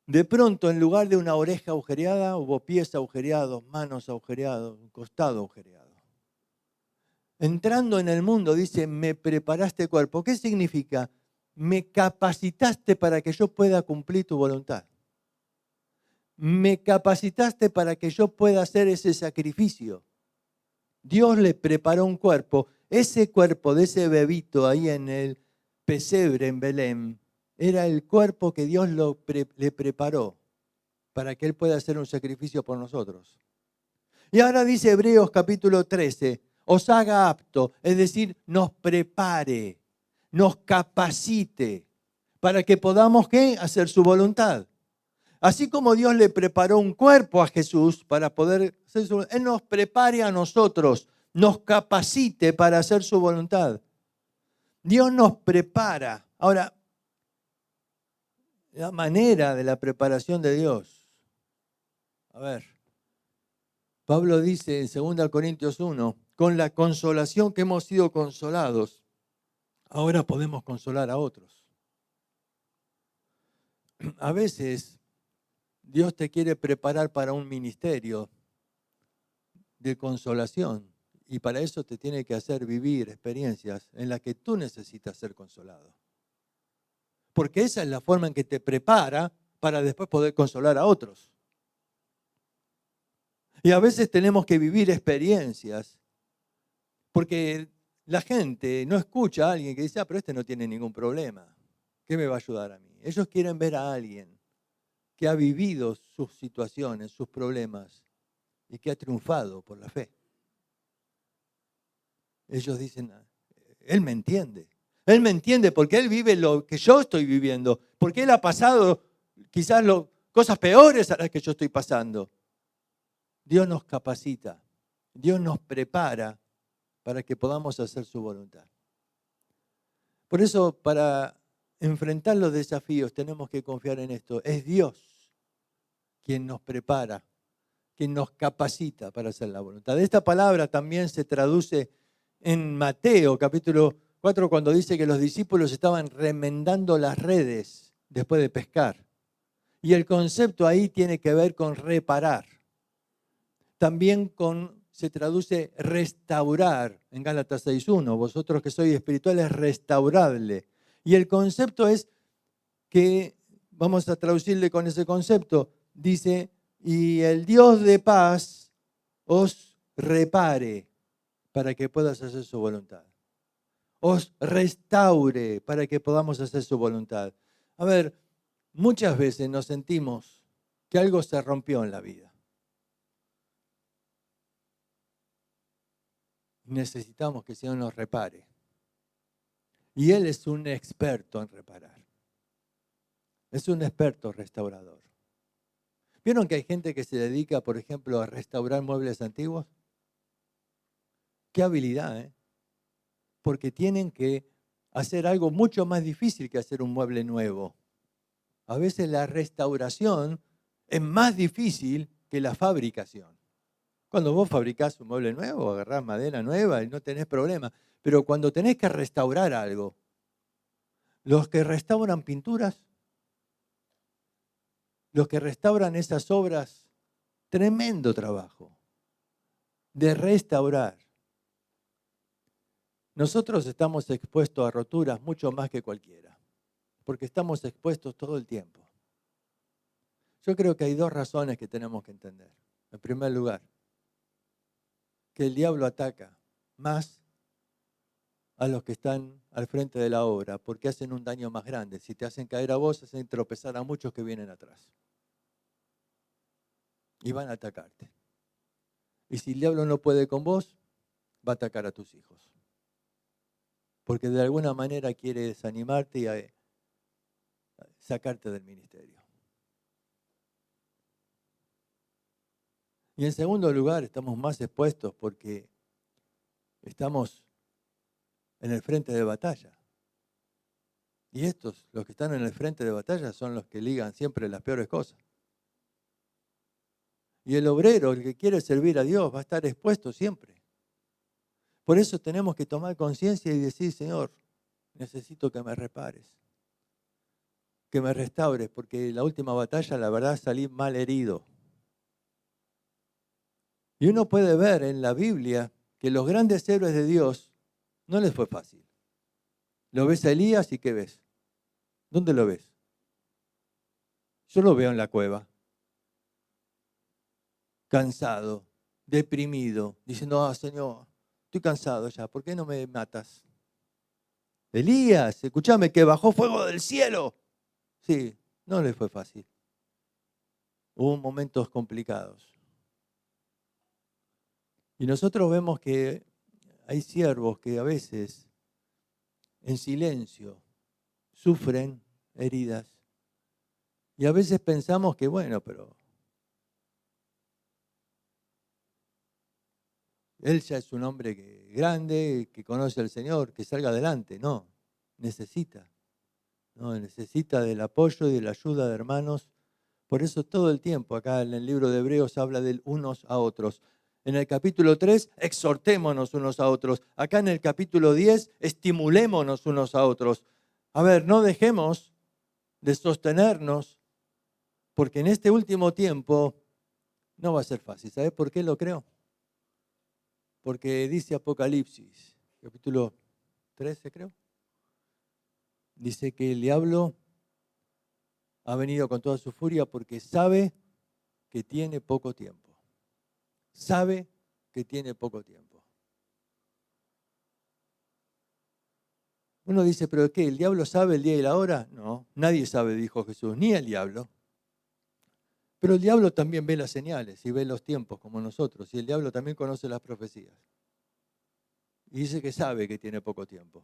de pronto en lugar de una oreja agujereada, hubo pies agujereados, manos agujereados, un costado agujereado. Entrando en el mundo, dice, me preparaste cuerpo. ¿Qué significa? Me capacitaste para que yo pueda cumplir tu voluntad. Me capacitaste para que yo pueda hacer ese sacrificio. Dios le preparó un cuerpo. Ese cuerpo de ese bebito ahí en el pesebre en Belén era el cuerpo que Dios le preparó para que Él pueda hacer un sacrificio por nosotros. Y ahora dice Hebreos capítulo 13, os haga apto, es decir, nos prepare, nos capacite para que podamos ¿qué? Hacer su voluntad. Así como Dios le preparó un cuerpo a Jesús para poder hacer su voluntad, Él nos prepare a nosotros, nos capacite para hacer su voluntad. Dios nos prepara. Ahora, la manera de la preparación de Dios. A ver, Pablo dice en 2 Corintios 1, con la consolación que hemos sido consolados, ahora podemos consolar a otros. A veces Dios te quiere preparar para un ministerio de consolación y para eso te tiene que hacer vivir experiencias en las que tú necesitas ser consolado. Porque esa es la forma en que te prepara para después poder consolar a otros. Y a veces tenemos que vivir experiencias porque la gente no escucha a alguien que dice, pero este no tiene ningún problema. ¿Qué me va a ayudar a mí? Ellos quieren ver a alguien que ha vivido sus situaciones, sus problemas y que ha triunfado por la fe. Ellos dicen, Él me entiende. Él me entiende porque Él vive lo que yo estoy viviendo. Porque Él ha pasado quizás cosas peores a las que yo estoy pasando. Dios nos capacita. Dios nos prepara para que podamos hacer su voluntad. Por eso, para enfrentar los desafíos, tenemos que confiar en esto. Es Dios quien nos prepara, quien nos capacita para hacer la voluntad. Esta palabra también se traduce en Mateo, capítulo 4, cuando dice que los discípulos estaban remendando las redes después de pescar. Y el concepto ahí tiene que ver con reparar. También se traduce restaurar en Gálatas 6.1. Vosotros que sois espirituales, restauradle. Y el concepto es que, vamos a traducirle con ese concepto, dice, y el Dios de paz os repare para que puedas hacer su voluntad. Os restaure para que podamos hacer su voluntad. A ver, muchas veces nos sentimos que algo se rompió en la vida. Necesitamos que el Señor nos repare. Y Él es un experto en reparar. Es un experto restaurador. ¿Vieron que hay gente que se dedica, por ejemplo, a restaurar muebles antiguos? Qué habilidad, ¿eh? Porque tienen que hacer algo mucho más difícil que hacer un mueble nuevo. A veces la restauración es más difícil que la fabricación. Cuando vos fabricás un mueble nuevo, agarrás madera nueva y no tenés problema. Pero cuando tenés que restaurar algo, los que restauran pinturas, los que restauran esas obras, tremendo trabajo de restaurar. Nosotros estamos expuestos a roturas mucho más que cualquiera, porque estamos expuestos todo el tiempo. Yo creo que hay dos razones que tenemos que entender. En primer lugar, que el diablo ataca más a los que están al frente de la obra, porque hacen un daño más grande. Si te hacen caer a vos, hacen tropezar a muchos que vienen atrás. Y van a atacarte. Y si el diablo no puede con vos, va a atacar a tus hijos. Porque de alguna manera quiere desanimarte y sacarte del ministerio. Y en segundo lugar, estamos más expuestos porque estamos en el frente de batalla. Y estos, los que están en el frente de batalla, son los que ligan siempre las peores cosas. Y el obrero, el que quiere servir a Dios, va a estar expuesto siempre. Por eso tenemos que tomar conciencia y decir, Señor, necesito que me repares, que me restaures, porque la última batalla, la verdad, salí mal herido. Y uno puede ver en la Biblia que los grandes héroes de Dios no les fue fácil. Lo ves a Elías y ¿qué ves? ¿Dónde lo ves? Yo lo veo en la cueva, cansado, deprimido, diciendo, Señor, estoy cansado ya, ¿por qué no me matas? Elías, escúchame, que bajó fuego del cielo. Sí, no le fue fácil. Hubo momentos complicados. Y nosotros vemos que hay siervos que a veces, en silencio, sufren heridas. Y a veces pensamos que, bueno, pero él ya es un hombre grande, que conoce al Señor, que salga adelante. No, necesita. No, necesita del apoyo y de la ayuda de hermanos. Por eso todo el tiempo acá en el libro de Hebreos habla de unos a otros. En el capítulo 3, exhortémonos unos a otros. Acá en el capítulo 10, estimulémonos unos a otros. A ver, no dejemos de sostenernos, porque en este último tiempo no va a ser fácil. ¿Sabes por qué lo creo? Porque dice Apocalipsis, capítulo 13 creo, dice que el diablo ha venido con toda su furia porque sabe que tiene poco tiempo. Sabe que tiene poco tiempo. Uno dice, ¿pero qué? ¿El diablo sabe el día y la hora? No, nadie sabe, dijo Jesús, ni el diablo. Pero el diablo también ve las señales y ve los tiempos como nosotros. Y el diablo también conoce las profecías. Y dice que sabe que tiene poco tiempo.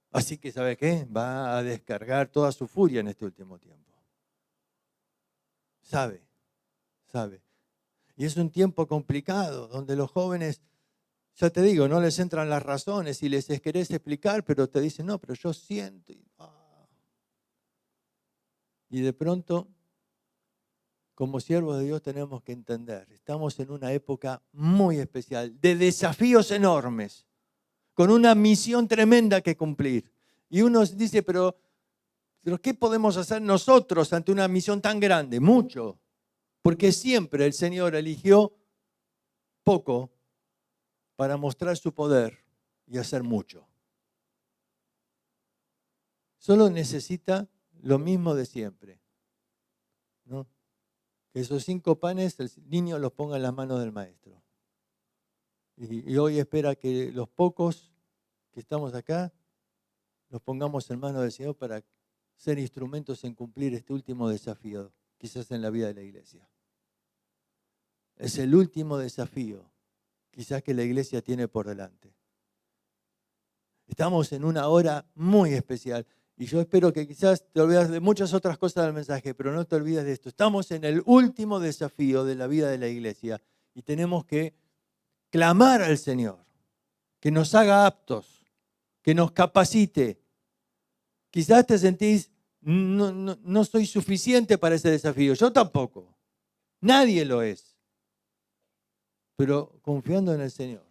Así que, ¿sabe qué? Va a descargar toda su furia en este último tiempo. Sabe. Y es un tiempo complicado, donde los jóvenes, ya te digo, no les entran las razones y les querés explicar, pero te dicen, no, pero yo siento. Y de pronto, como siervos de Dios tenemos que entender, estamos en una época muy especial, de desafíos enormes, con una misión tremenda que cumplir. Y uno dice, pero ¿qué podemos hacer nosotros ante una misión tan grande? Mucho. Porque siempre el Señor eligió poco para mostrar su poder y hacer mucho. solo necesita lo mismo de siempre, ¿no? Que esos 5 panes el niño los ponga en las manos del maestro. Y hoy espera que los pocos que estamos acá los pongamos en manos del Señor para ser instrumentos en cumplir este último desafío, quizás en la vida de la iglesia. Es el último desafío, quizás que la iglesia tiene por delante. Estamos en una hora muy especial y yo espero que quizás te olvides de muchas otras cosas del mensaje, pero no te olvides de esto. Estamos en el último desafío de la vida de la iglesia y tenemos que clamar al Señor, que nos haga aptos, que nos capacite. Quizás te sentís, no soy suficiente para ese desafío. Yo tampoco. Nadie lo es. Pero confiando en el Señor,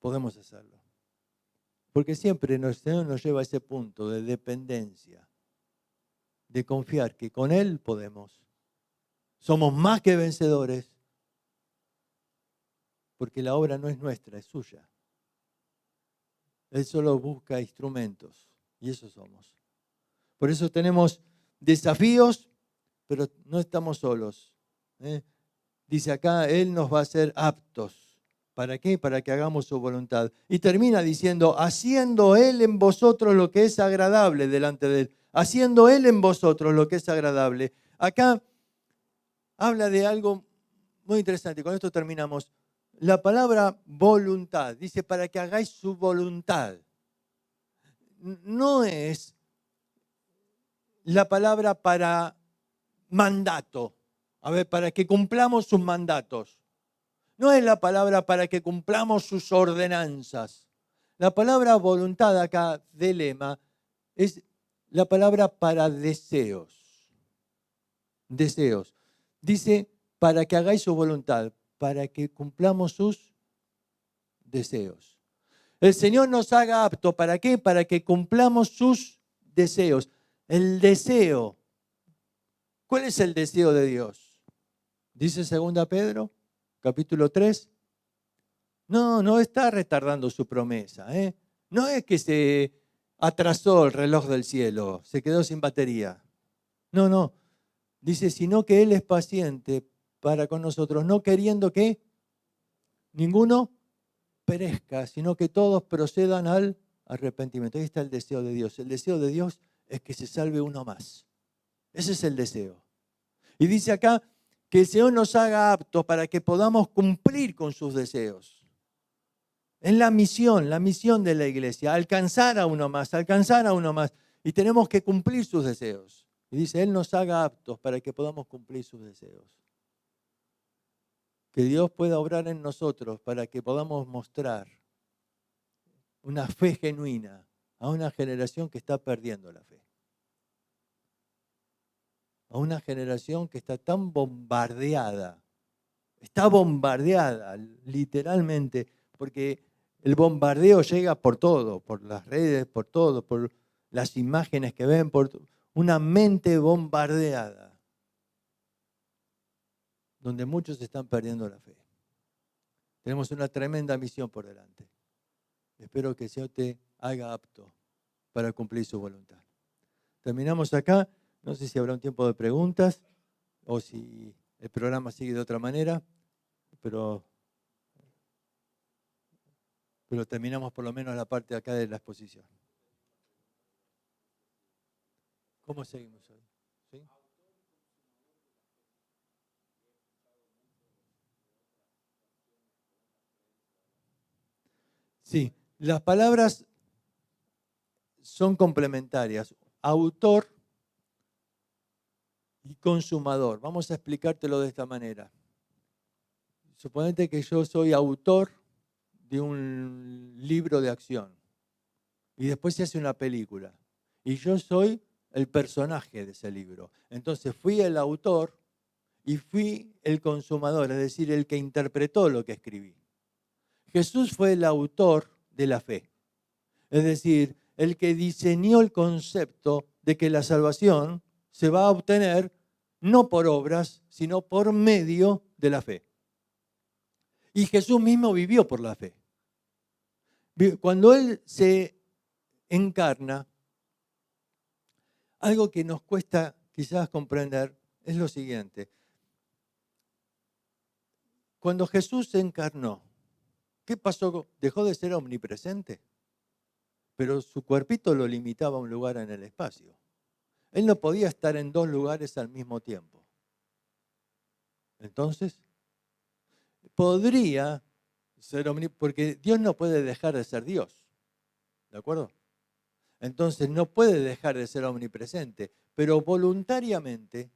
podemos hacerlo. Porque siempre el Señor nos lleva a ese punto de dependencia, de confiar que con Él podemos. Somos más que vencedores, porque la obra no es nuestra, es suya. Él solo busca instrumentos, y eso somos. Por eso tenemos desafíos, pero no estamos solos. Dice acá, Él nos va a hacer aptos. ¿Para qué? Para que hagamos su voluntad. Y termina diciendo, haciendo Él en vosotros lo que es agradable delante de Él. Haciendo Él en vosotros lo que es agradable. Acá habla de algo muy interesante. Con esto terminamos. La palabra voluntad, dice, para que hagáis su voluntad. No es la palabra para mandato. A ver, para que cumplamos sus mandatos. No es la palabra para que cumplamos sus ordenanzas. La palabra voluntad acá de lema es la palabra para deseos. Deseos. Dice, para que hagáis su voluntad, para que cumplamos sus deseos. El Señor nos haga apto, ¿para qué? Para que cumplamos sus deseos. El deseo. ¿Cuál es el deseo de Dios? Dice 2 Pedro, capítulo 3. No está retardando su promesa. No es que se atrasó el reloj del cielo, se quedó sin batería. No. Dice, sino que Él es paciente para con nosotros, no queriendo que ninguno perezca, sino que todos procedan al arrepentimiento. Ahí está el deseo de Dios. El deseo de Dios es que se salve uno más. Ese es el deseo. Y dice acá que el Señor nos haga aptos para que podamos cumplir con sus deseos. Es la misión de la iglesia, alcanzar a uno más. Y tenemos que cumplir sus deseos. Y dice, Él nos haga aptos para que podamos cumplir sus deseos. Que Dios pueda obrar en nosotros para que podamos mostrar una fe genuina a una generación que está perdiendo la fe. A una generación que está tan bombardeada. Está bombardeada, literalmente, porque el bombardeo llega por todo, por las redes, por todo, por las imágenes que ven, por una mente bombardeada, donde muchos están perdiendo la fe. Tenemos una tremenda misión por delante. Espero que el Señor te haga apto para cumplir su voluntad. Terminamos acá. No sé si habrá un tiempo de preguntas o si el programa sigue de otra manera, pero terminamos por lo menos la parte de acá de la exposición. ¿Cómo seguimos hoy? ¿Sí? Sí, las palabras son complementarias. Autor y consumador. Vamos a explicártelo de esta manera. Suponete que yo soy autor de un libro de acción y después se hace una película y yo soy el personaje de ese libro. Entonces fui el autor y fui el consumador, es decir, el que interpretó lo que escribí. Jesús fue el autor de la fe, es decir, el que diseñó el concepto de que la salvación se va a obtener no por obras, sino por medio de la fe. Y Jesús mismo vivió por la fe. Cuando Él se encarna, Algo que nos cuesta quizás comprender es lo siguiente. Cuando Jesús se encarnó, ¿qué pasó? Dejó de ser omnipresente, pero su cuerpito lo limitaba a un lugar en el espacio. Él no podía estar en dos lugares al mismo tiempo. Entonces, podría ser omnipresente, porque Dios no puede dejar de ser Dios. ¿De acuerdo? Entonces no puede dejar de ser omnipresente, pero voluntariamente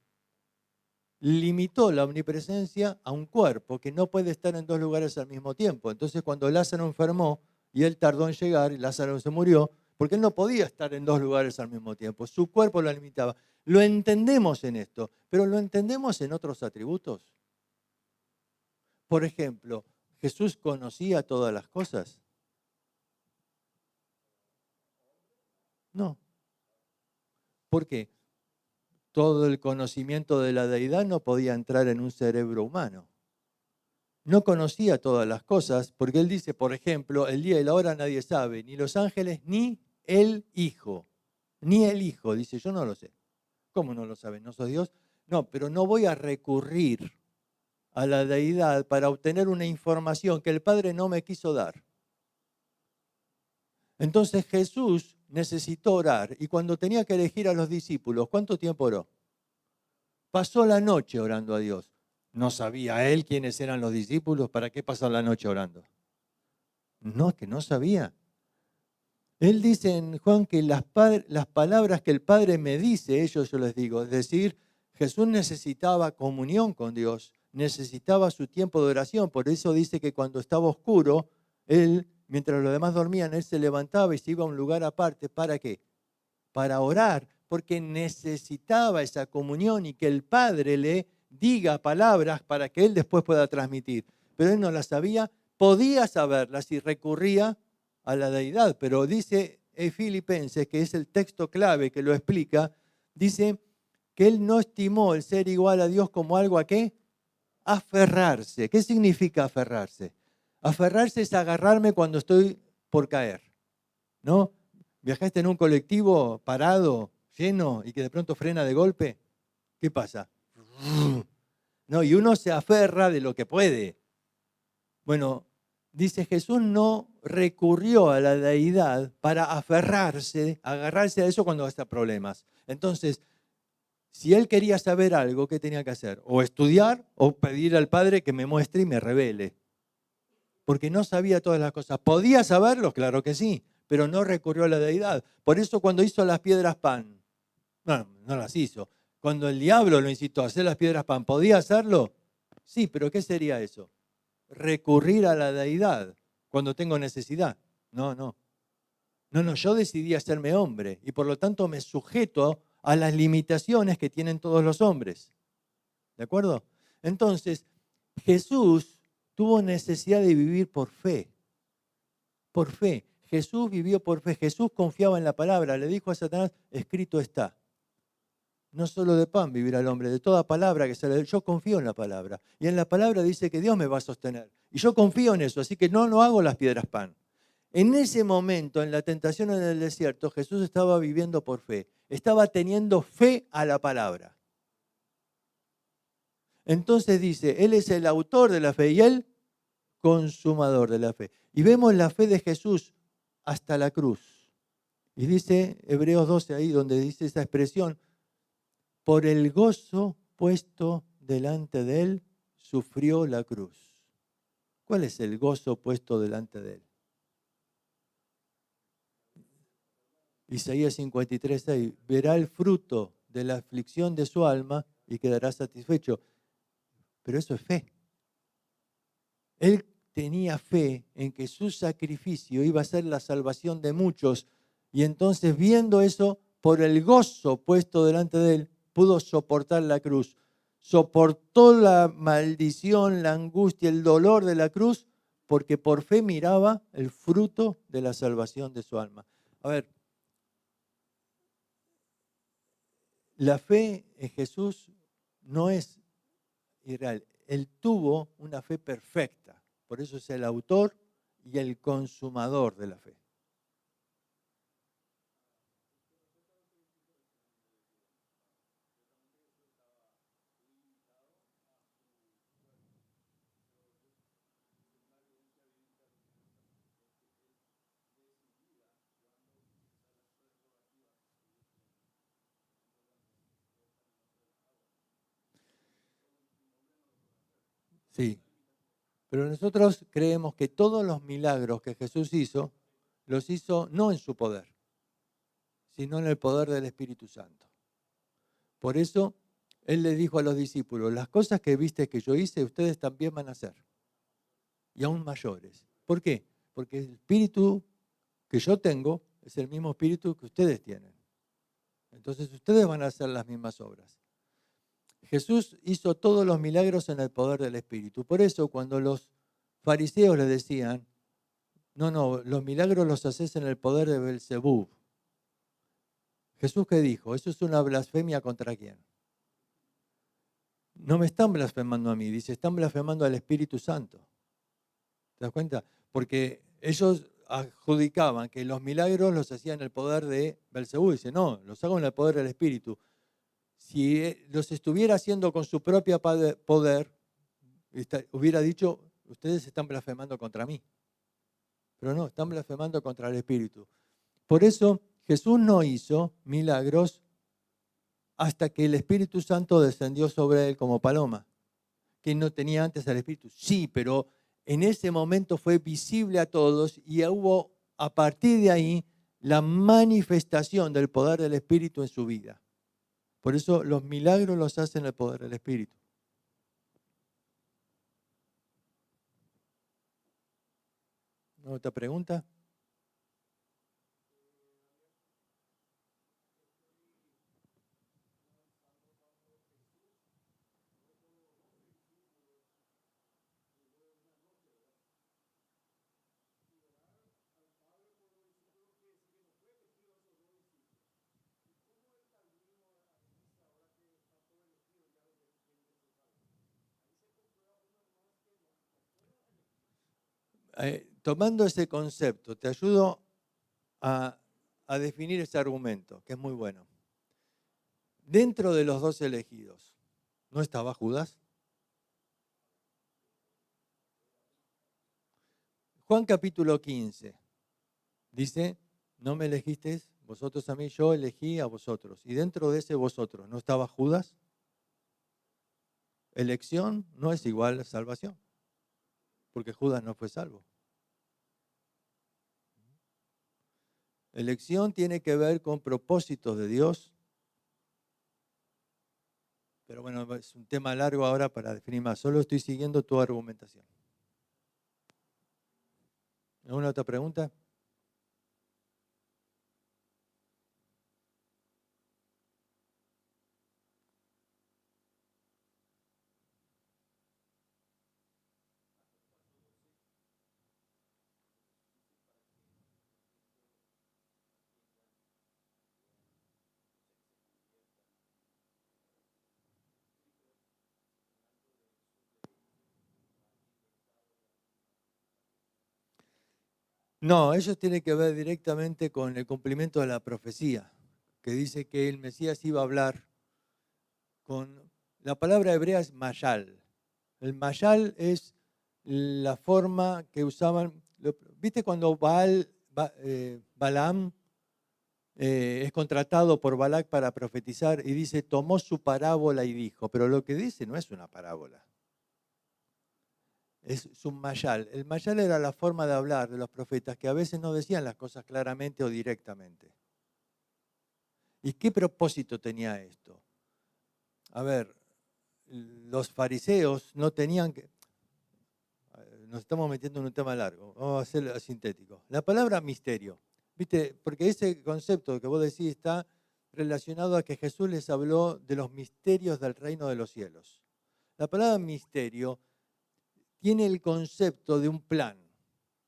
limitó la omnipresencia a un cuerpo que no puede estar en dos lugares al mismo tiempo. Entonces cuando Lázaro enfermó y él tardó en llegar y Lázaro se murió, porque él no podía estar en dos lugares al mismo tiempo, su cuerpo lo limitaba. Lo entendemos en esto, pero lo entendemos en otros atributos. Por ejemplo, ¿Jesús conocía todas las cosas? No. ¿Por qué? Todo el conocimiento de la deidad no podía entrar en un cerebro humano. No conocía todas las cosas, porque él dice, por ejemplo, el día y la hora nadie sabe, ni los ángeles, ni el Hijo. Ni el Hijo, dice, yo no lo sé. ¿Cómo no lo saben? ¿No soy Dios? No, pero no voy a recurrir a la deidad para obtener una información que el Padre no me quiso dar. Entonces Jesús necesitó orar, y cuando tenía que elegir a los discípulos, ¿cuánto tiempo oró? Pasó la noche orando a Dios. ¿No sabía él quiénes eran los discípulos? ¿Para qué pasó la noche orando? No, es que no sabía. Él dice en Juan que las palabras que el Padre me dice, ellos yo les digo. Es decir, Jesús necesitaba comunión con Dios, necesitaba su tiempo de oración. Por eso dice que cuando estaba oscuro, él, mientras los demás dormían, él se levantaba y se iba a un lugar aparte. ¿Para qué? Para orar, porque necesitaba esa comunión y que el Padre le diga palabras para que él después pueda transmitir. Pero él no las sabía, podía saberlas y recurría a la deidad. Pero dice Filipenses, que es el texto clave que lo explica, dice que él no estimó el ser igual a Dios como algo a qué? Aferrarse. ¿Qué significa aferrarse? Aferrarse es agarrarme cuando estoy por caer, ¿no? ¿Viajaste en un colectivo parado, lleno y que de pronto frena de golpe? ¿Qué pasa? No, y uno se aferra de lo que puede. Bueno, dice Jesús no recurrió a la deidad para aferrarse, agarrarse a eso cuando está problemas. Entonces, si él quería saber algo, ¿qué tenía que hacer? O estudiar o pedir al Padre que me muestre y me revele. Porque no sabía todas las cosas. ¿Podía saberlo? Claro que sí, pero no recurrió a la deidad. Por eso cuando hizo las piedras pan, no las hizo. Cuando el diablo lo incitó a hacer las piedras pan, ¿podía hacerlo? Sí, pero ¿qué sería eso? Recurrir a la deidad cuando tengo necesidad. No, no. No, no, yo decidí hacerme hombre y por lo tanto me sujeto a las limitaciones que tienen todos los hombres. ¿De acuerdo? Entonces, Jesús tuvo necesidad de vivir por fe. Por fe. Jesús vivió por fe. Jesús confiaba en la palabra. Le dijo a Satanás, escrito está. No solo de pan vivirá el hombre, de toda palabra que sale de él. Yo confío en la palabra. Y en la palabra dice que Dios me va a sostener. Y yo confío en eso, así que no hago las piedras pan. En ese momento, en la tentación en el desierto, Jesús estaba viviendo por fe. Estaba teniendo fe a la palabra. Entonces dice, Él es el autor de la fe y el consumador de la fe. Y vemos la fe de Jesús hasta la cruz. Y dice Hebreos 12 ahí, donde dice esa expresión, por el gozo puesto delante de él, sufrió la cruz. ¿Cuál es el gozo puesto delante de él? Isaías 53:6, verá el fruto de la aflicción de su alma y quedará satisfecho. Pero eso es fe. Él tenía fe en que su sacrificio iba a ser la salvación de muchos. Y entonces, viendo eso, por el gozo puesto delante de él, pudo soportar la cruz. Soportó la maldición, la angustia, el dolor de la cruz, porque por fe miraba el fruto de la salvación de su alma. A ver, la fe en Jesús no es irreal. Él tuvo una fe perfecta. Por eso es el autor y el consumador de la fe. Sí, pero nosotros creemos que todos los milagros que Jesús hizo, los hizo no en su poder, sino en el poder del Espíritu Santo. Por eso, Él le dijo a los discípulos, las cosas que viste que yo hice, ustedes también van a hacer, y aún mayores. ¿Por qué? Porque el Espíritu que yo tengo es el mismo Espíritu que ustedes tienen. Entonces, ustedes van a hacer las mismas obras. Jesús hizo todos los milagros en el poder del Espíritu. Por eso, cuando los fariseos le decían, no, los milagros los haces en el poder de Belzebú. Jesús, ¿qué dijo? Eso es una blasfemia ¿contra quién? No me están blasfemando a mí, dice, están blasfemando al Espíritu Santo. ¿Te das cuenta? Porque ellos adjudicaban que los milagros los hacían en el poder de Belzebú. Dice, no, los hago en el poder del Espíritu. Si los estuviera haciendo con su propio poder, hubiera dicho, ustedes están blasfemando contra mí. Pero no, están blasfemando contra el Espíritu. Por eso Jesús no hizo milagros hasta que el Espíritu Santo descendió sobre él como paloma, que no tenía antes al Espíritu. Sí, pero en ese momento fue visible a todos y hubo a partir de ahí la manifestación del poder del Espíritu en su vida. Por eso los milagros los hacen el poder del Espíritu. ¿Otra pregunta? Tomando ese concepto, te ayudo a definir ese argumento, que es muy bueno. Dentro de los 12 elegidos, ¿no estaba Judas? Juan capítulo 15 dice, no me elegisteis vosotros a mí, yo elegí a vosotros. Y dentro de ese vosotros, ¿no estaba Judas? Elección no es igual a salvación, porque Judas no fue salvo. Elección tiene que ver con propósitos de Dios. Pero bueno, es un tema largo ahora para definir más. Solo estoy siguiendo tu argumentación. ¿Alguna otra pregunta? No, eso tiene que ver directamente con el cumplimiento de la profecía, que dice que el Mesías iba a hablar con... La palabra hebrea es mayal. El mayal es la forma que usaban... ¿Viste cuando Balaam es contratado por Balac para profetizar y dice, tomó su parábola y dijo? Pero lo que dice no es una parábola. Es un mayal. El mayal era la forma de hablar de los profetas que a veces no decían las cosas claramente o directamente. ¿Y qué propósito tenía esto? A ver, los fariseos no tenían que... Nos estamos metiendo en un tema largo, vamos a hacerlo sintético. La palabra misterio, ¿viste? Porque ese concepto que vos decís está relacionado a que Jesús les habló de los misterios del reino de los cielos. La palabra misterio tiene el concepto de un plan,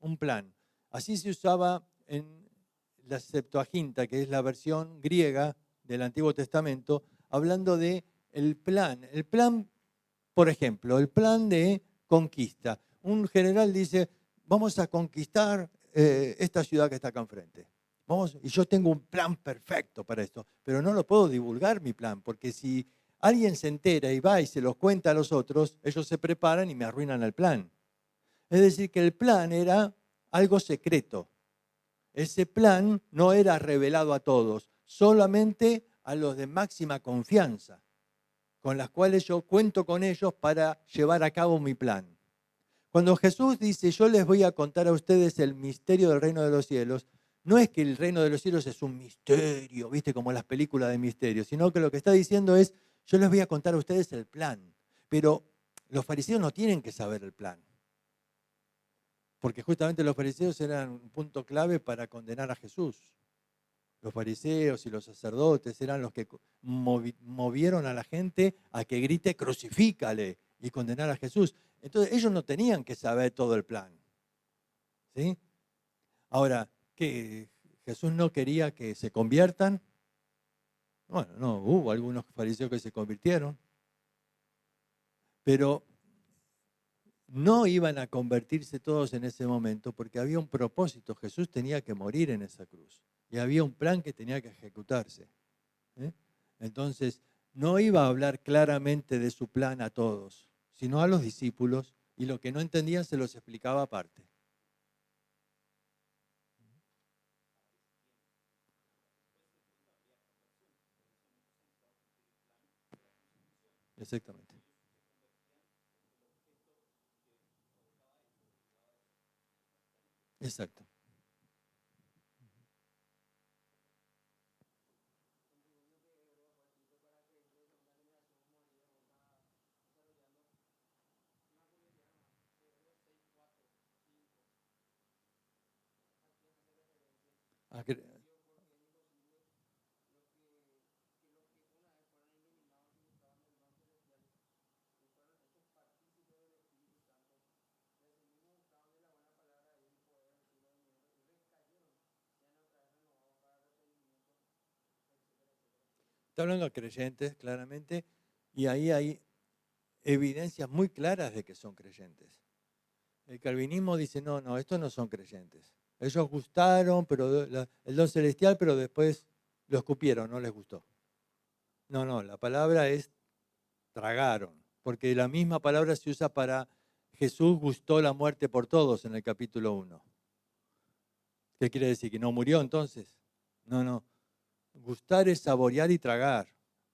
un plan. Así se usaba en la Septuaginta, que es la versión griega del Antiguo Testamento, hablando de el plan, por ejemplo, el plan de conquista. Un general dice, vamos a conquistar esta ciudad que está acá enfrente. Y yo tengo un plan perfecto para esto, pero no lo puedo divulgar mi plan, porque si alguien se entera y va y se los cuenta a los otros, ellos se preparan y me arruinan el plan. Es decir, que el plan era algo secreto. Ese plan no era revelado a todos, solamente a los de máxima confianza. con las cuales yo cuento con ellos para llevar a cabo mi plan. Cuando Jesús dice, yo les voy a contar a ustedes el misterio del reino de los cielos, no es que el reino de los cielos es un misterio, ¿viste? Como las películas de misterio, sino que lo que está diciendo es, yo les voy a contar a ustedes el plan. Pero los fariseos no tienen que saber el plan. Porque justamente los fariseos eran un punto clave para condenar a Jesús. Los fariseos y los sacerdotes eran los que movieron a la gente a que grite crucifícale y condenar a Jesús. Entonces ellos no tenían que saber todo el plan. ¿Sí? Ahora, ¿qué? ¿Jesús no quería que se conviertan? Bueno, no, hubo algunos fariseos que se convirtieron, pero no iban a convertirse todos en ese momento porque había un propósito. Jesús tenía que morir en esa cruz y había un plan que tenía que ejecutarse. Entonces, no iba a hablar claramente de su plan a todos, sino a los discípulos, y lo que no entendían se los explicaba aparte. Exactamente. Exacto. Está hablando de creyentes, claramente, y ahí hay evidencias muy claras de que son creyentes. El calvinismo dice, no, estos no son creyentes. Ellos gustaron, pero el don celestial, pero después lo escupieron, no les gustó. No, la palabra es tragaron, porque la misma palabra se usa para Jesús gustó la muerte por todos en el capítulo 1. ¿Qué quiere decir? ¿Que no murió entonces? No. Gustar es saborear y tragar.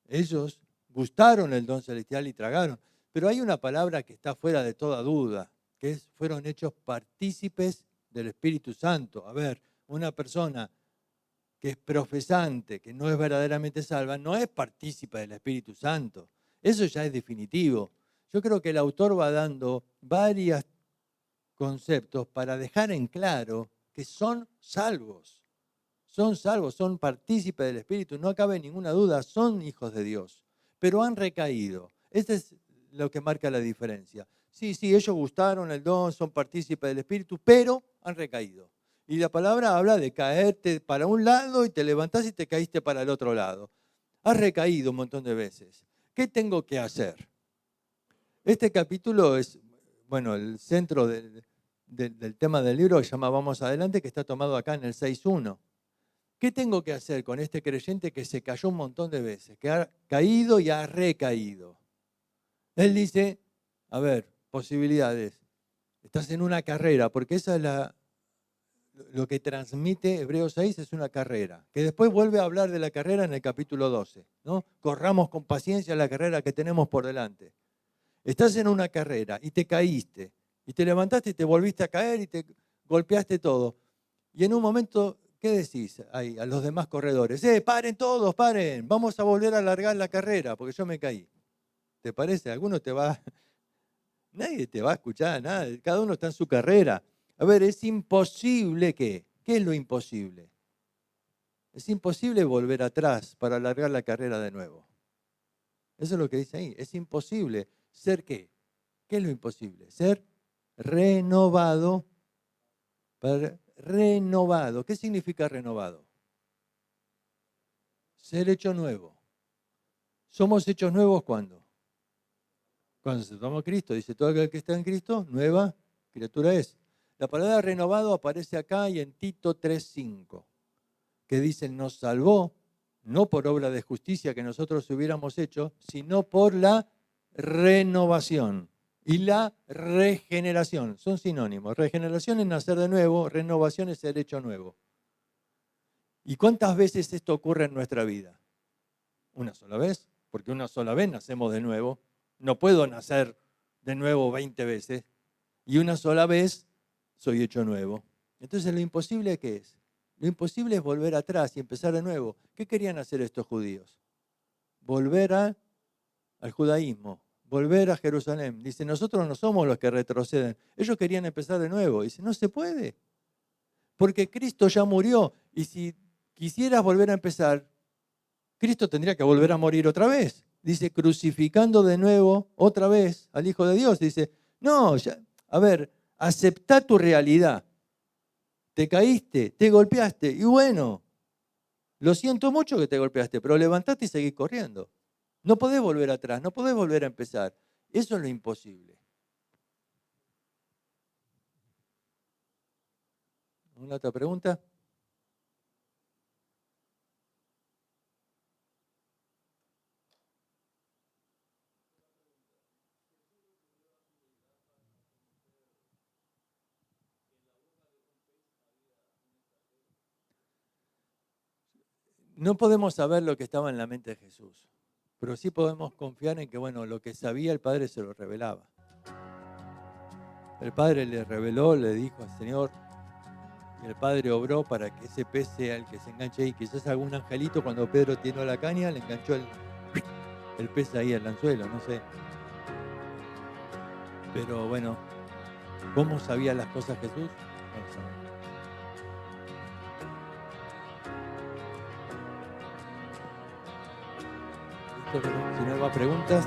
Ellos gustaron el don celestial y tragaron. Pero hay una palabra que está fuera de toda duda, que fueron hechos partícipes del Espíritu Santo. A ver, una persona que es profesante, que no es verdaderamente salva, no es partícipe del Espíritu Santo. Eso ya es definitivo. Yo creo que el autor va dando varios conceptos para dejar en claro que son salvos. Son salvos, son partícipes del Espíritu, no cabe ninguna duda, son hijos de Dios, pero han recaído. Este es lo que marca la diferencia. Sí, ellos gustaron el don, son partícipes del Espíritu, pero han recaído. Y la palabra habla de caerte para un lado y te levantás y te caíste para el otro lado. Has recaído un montón de veces. ¿Qué tengo que hacer? Este capítulo es, bueno, el centro del tema del libro que se llama Vamos Adelante, que está tomado acá en el 6.1. ¿Qué tengo que hacer con este creyente que se cayó un montón de veces, que ha caído y ha recaído? Él dice, a ver, posibilidades. Estás en una carrera, porque esa es lo que transmite Hebreos 6, es una carrera, que después vuelve a hablar de la carrera en el capítulo 12, ¿no? Corramos con paciencia la carrera que tenemos por delante. Estás en una carrera y te caíste, y te levantaste y te volviste a caer y te golpeaste todo. Y en un momento, ¿qué decís ahí a los demás corredores? Paren todos, paren, vamos a volver a alargar la carrera porque yo me caí. ¿Te parece? Nadie te va a escuchar, nada, cada uno está en su carrera. A ver, es imposible ¿qué es lo imposible? Es imposible volver atrás para alargar la carrera de nuevo. Eso es lo que dice ahí. Es imposible ser ¿qué? ¿Qué es lo imposible? Ser renovado. Renovado. ¿Qué significa renovado? Ser hecho nuevo. ¿Somos hechos nuevos cuándo? Cuando se toma Cristo. Dice, todo aquel que está en Cristo, nueva criatura es. La palabra renovado aparece acá y en Tito 3.5, que dice, nos salvó, no por obra de justicia que nosotros hubiéramos hecho, sino por la renovación y la regeneración. Son sinónimos. Regeneración es nacer de nuevo, renovación es ser hecho nuevo. ¿Y cuántas veces esto ocurre en nuestra vida? ¿Una sola vez? porque una sola vez nacemos de nuevo. No puedo nacer de nuevo 20 veces. Y una sola vez soy hecho nuevo. Entonces, ¿lo imposible qué es? Lo imposible es volver atrás y empezar de nuevo. ¿Qué querían hacer estos judíos? Volver al judaísmo, volver a Jerusalén. Dice, nosotros no somos los que retroceden. Ellos querían empezar de nuevo. Dice, no se puede. Porque Cristo ya murió. Y si quisieras volver a empezar, Cristo tendría que volver a morir otra vez. Dice, crucificando de nuevo, otra vez, al Hijo de Dios. Dice, no, ya, a ver, aceptá tu realidad. Te caíste, te golpeaste, y bueno, lo siento mucho que te golpeaste, pero levantate y seguí corriendo. No podés volver atrás, no podés volver a empezar. Eso es lo imposible. ¿Una otra pregunta? No podemos saber lo que estaba en la mente de Jesús, pero sí podemos confiar en que, bueno, lo que sabía el Padre se lo revelaba. El Padre le reveló, le dijo al Señor, y el Padre obró para que ese pez sea el que se enganche ahí. Quizás algún angelito, cuando Pedro tiró la caña, le enganchó el pez ahí al anzuelo, no sé. Pero bueno, ¿cómo sabía las cosas Jesús? No lo sabemos. Si no hay más preguntas.